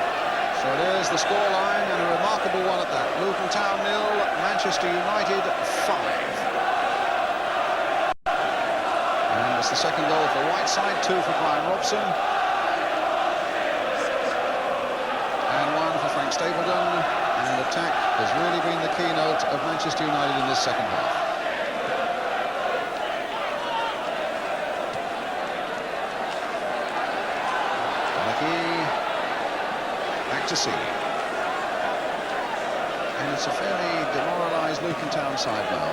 So there's the scoreline, and a remarkable one at that. Luton Town 0, Manchester United 5. And it's the second goal for Whiteside, 2 for Brian Robson. And 1 for Frank Stapleton. And attack has really been the keynote of Manchester United in this second half. Back to sea. And it's a fairly demoralised Luton Town side now.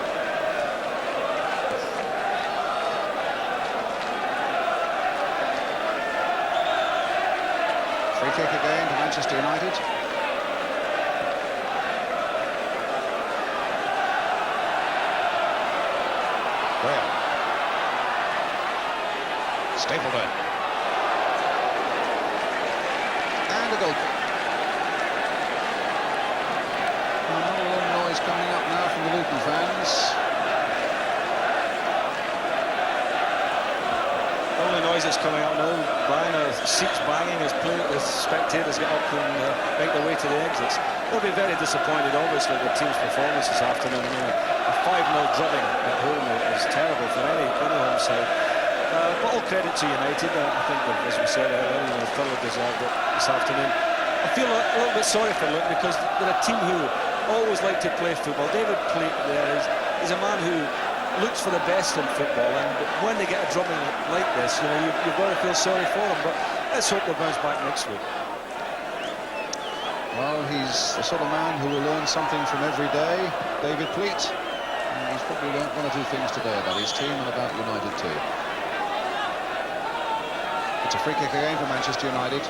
Free kick again to Manchester United. Graham. Stapleton. And a goal kick. Not a lot of noise coming up now from the Luton fans. The only noise that's coming up now, Brian, are seats banging as spectators get up and make their way to the exits. They'll be very disappointed, obviously, with the team's performance this afternoon. I mean, a 5-0 drubbing at home is terrible for any home side. But all credit to United. I think that, as we said earlier, they thoroughly deserved it this afternoon. I feel a little bit sorry for Luton because they're a team who always like to play football. David Pleat there is a man who looks for the best in football, and when they get a drubbing like this, you know, you've got to feel sorry for them. But let's hope they bounce back next week. Well, he's the sort of man who will learn something from every day, David Pleat. And he's probably learnt 1 or 2 things today about his team and about United too. It's a free kick again for Manchester United.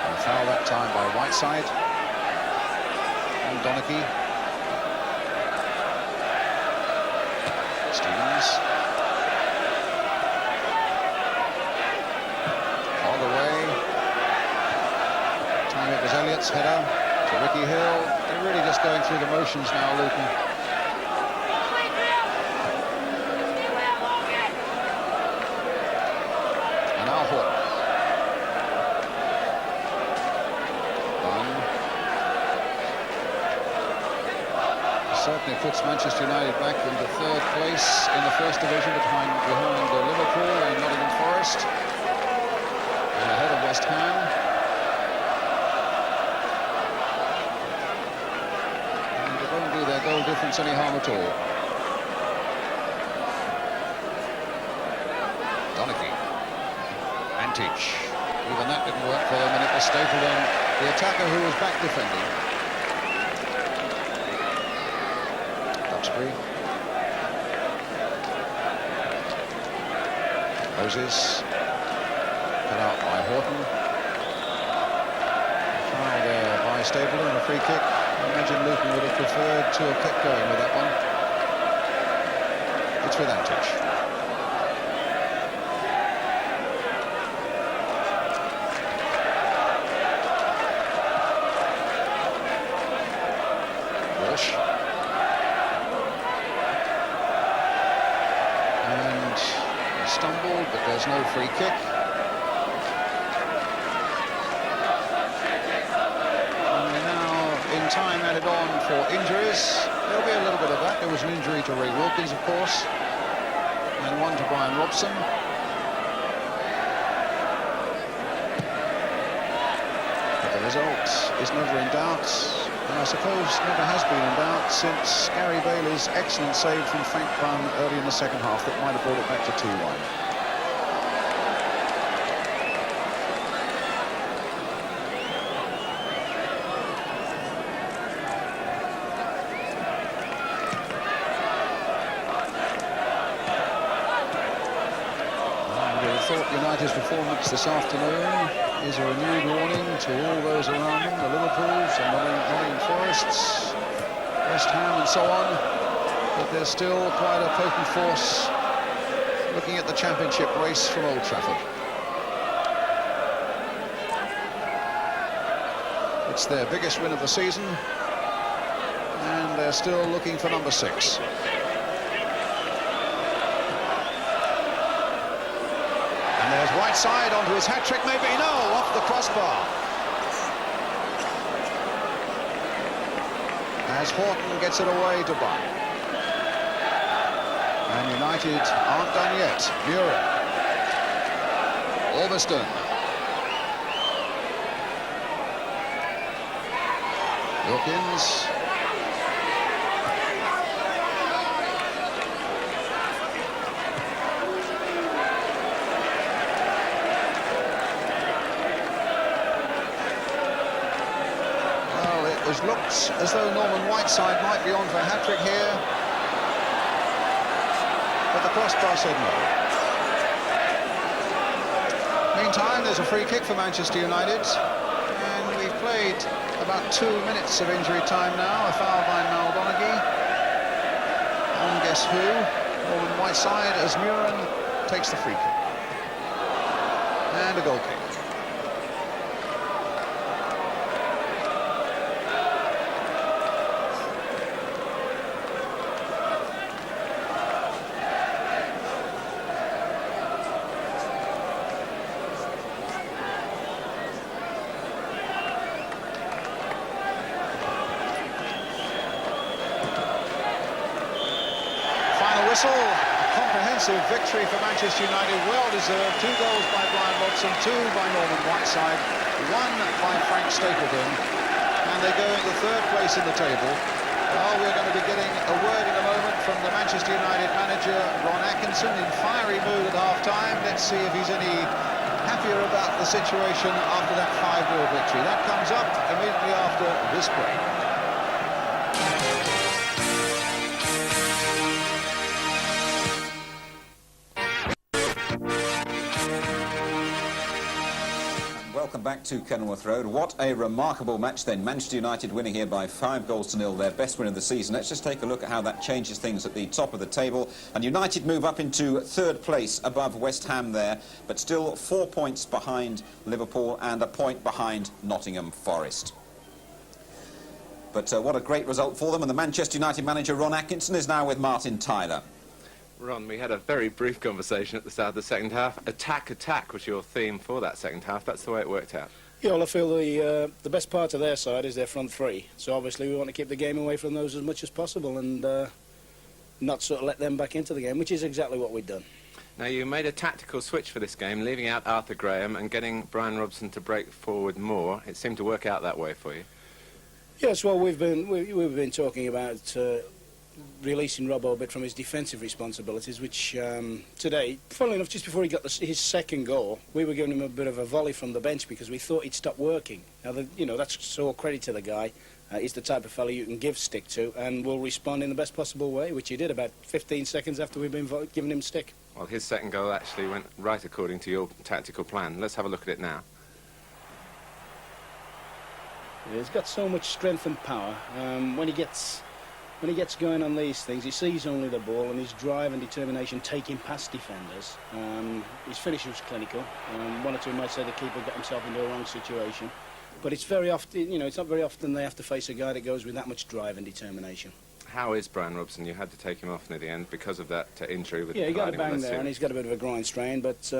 And foul that time by Whiteside. And Donachie. Stevens. All the way. Time it was Elliott's header to Ricky Hill. They're really just going through the motions now, Luton. And now Hook. Certainly puts Manchester United back into 3rd place in the 1st division behind Liverpool and Nottingham Forest. And ahead of West Ham. Their goal difference any harm at all. Donachie. Antich. Even that didn't work for them, and it was Stapleton, the attacker, who was back defending. Duxbury. Moses. Cut out by Horton. Foul there by Stapleton, a free kick. I imagine Luton would have preferred to have kept going with that one. It's with Antich. Walsh. And he stumbled, but there's no free kick. Time added on for injuries. There'll be a little bit of that. There was an injury to Ray Wilkins, of course, and 1 to Brian Robson. But the result is never in doubt, and I suppose never has been in doubt since Gary Bailey's excellent save from Frank Brown early in the second half that might have brought it back to 2-1. United's performance this afternoon is a renewed warning to all those around them, the Liverpools, the Nottingham Forests, West Ham and so on, that there's still quite a potent force looking at the championship race from Old Trafford. It's their biggest win of the season, and they're still looking for number 6. And there's Whiteside onto his hat-trick, maybe, no, off the crossbar. As Horton gets it away to Bunn. And United aren't done yet. Muir. Albiston. Wilkins. Well, it was looked as though Norman Whiteside might be on for a hat-trick here, but the crossbar said no. Meantime, there's a free kick for Manchester United, and we've played about 2 minutes of injury time now. A foul by Maldonaghy on guess who? Norman Whiteside, as Muren takes the free kick. And a goal kick. Whistle, a comprehensive victory for Manchester United, well deserved. 2 goals by Brian Robson, 2 by Norman Whiteside, 1 by Frank Stapleton, and they go into 3rd place in the table. Well, we're going to be getting a word in a moment from the Manchester United manager, Ron Atkinson, in fiery mood at half-time. Let's see if he's any happier about the situation after that 5-0 victory. That comes up immediately after this break. Welcome back to Kenilworth Road. What a remarkable match then. Manchester United winning here by 5-0, their best win of the season. Let's just take a look at how that changes things at the top of the table. And United move up into 3rd place above West Ham there, but still 4 points behind Liverpool and a point behind Nottingham Forest. But what a great result for them. And the Manchester United manager, Ron Atkinson, is now with Martin Tyler. Ron, we had a very brief conversation at the start of the second half. Attack, attack was your theme for that second half. That's the way it worked out. Yeah, well, I feel the best part of their side is their front three. So obviously we want to keep the game away from those as much as possible and not sort of let them back into the game, which is exactly what we've done. Now, you made a tactical switch for this game, leaving out Arthur Graham and getting Brian Robson to break forward more. It seemed to work out that way for you. Yes, well, we've been talking about releasing Robbo a bit from his defensive responsibilities, which today, funnily enough, just before he got his second goal, we were giving him a bit of a volley from the bench because we thought he'd stopped working. Now, that's all credit to the guy. He's the type of fellow you can give stick to and will respond in the best possible way, which he did about 15 seconds after we've been giving him stick. Well, his second goal actually went right according to your tactical plan. Let's have a look at it now. Yeah, he's got so much strength and power. When he gets going on these things, he sees only the ball, and his drive and determination take him past defenders. His finish was clinical. One or two might say the keeper got himself into a wrong situation. But it's very often, it's not very often they have to face a guy that goes with that much drive and determination. How is Brian Robson? You had to take him off near the end because of that injury with he got a bang there, series. and he's got a bit of a groin strain. But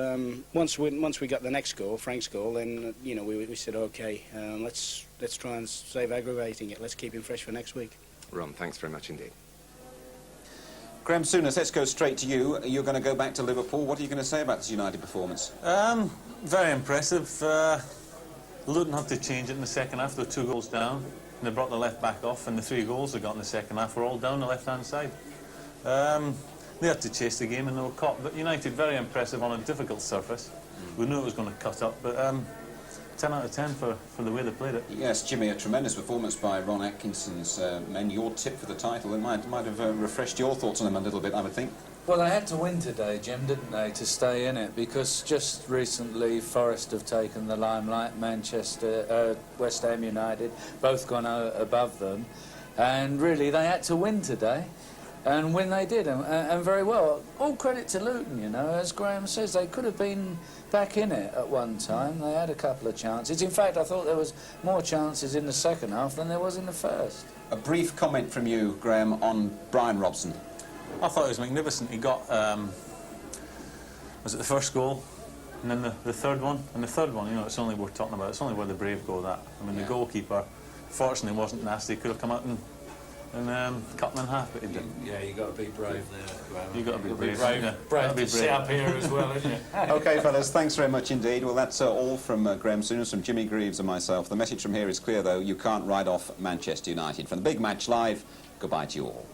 once we got the next goal, Frank's goal, then we said, OK, let's try and save aggravating it. Let's keep him fresh for next week. Ron, thanks very much indeed. Graham Souness, let's go straight to you. You're going to go back to Liverpool. What are you going to say about this United performance? Very impressive. Luton had to change it in the second half. They were 2 goals down. And they brought the left back off, and the 3 goals they got in the second half were all down the left-hand side. They had to chase the game, and they were caught. But United, very impressive on a difficult surface. We knew it was going to cut up, but 10 out of 10 for the way they played it. Yes, Jimmy, a tremendous performance by Ron Atkinson's men. Your tip for the title, it might have refreshed your thoughts on them a little bit, I would think. Well, they had to win today, Jim, didn't they, to stay in it? Because just recently, Forest have taken the limelight, West Ham United, both gone above them. And really, they had to win today. And win they did, and very well. All credit to Luton, you know. As Graham says, they could have been back in it at one time. They had a couple of chances. In fact, I thought there was more chances in the second half than there was in the first. A brief comment from you, Graham, on Brian Robson. I thought it was magnificent. He got, was it the first goal, and then the third one? And the third one, you know, it's only we're talking about, it's only where the brave go that. I mean, the goalkeeper, fortunately, wasn't nasty. Could have come out and cut them in half, but he didn't. Yeah, you got to be brave there. You got to be brave. Brave, brave to sit up here as well, isn't it? OK, fellas, thanks very much indeed. Well, that's all from Graham Souness, from Jimmy Greaves and myself. The message from here is clear, though. You can't write off Manchester United. From the Big Match Live, goodbye to you all.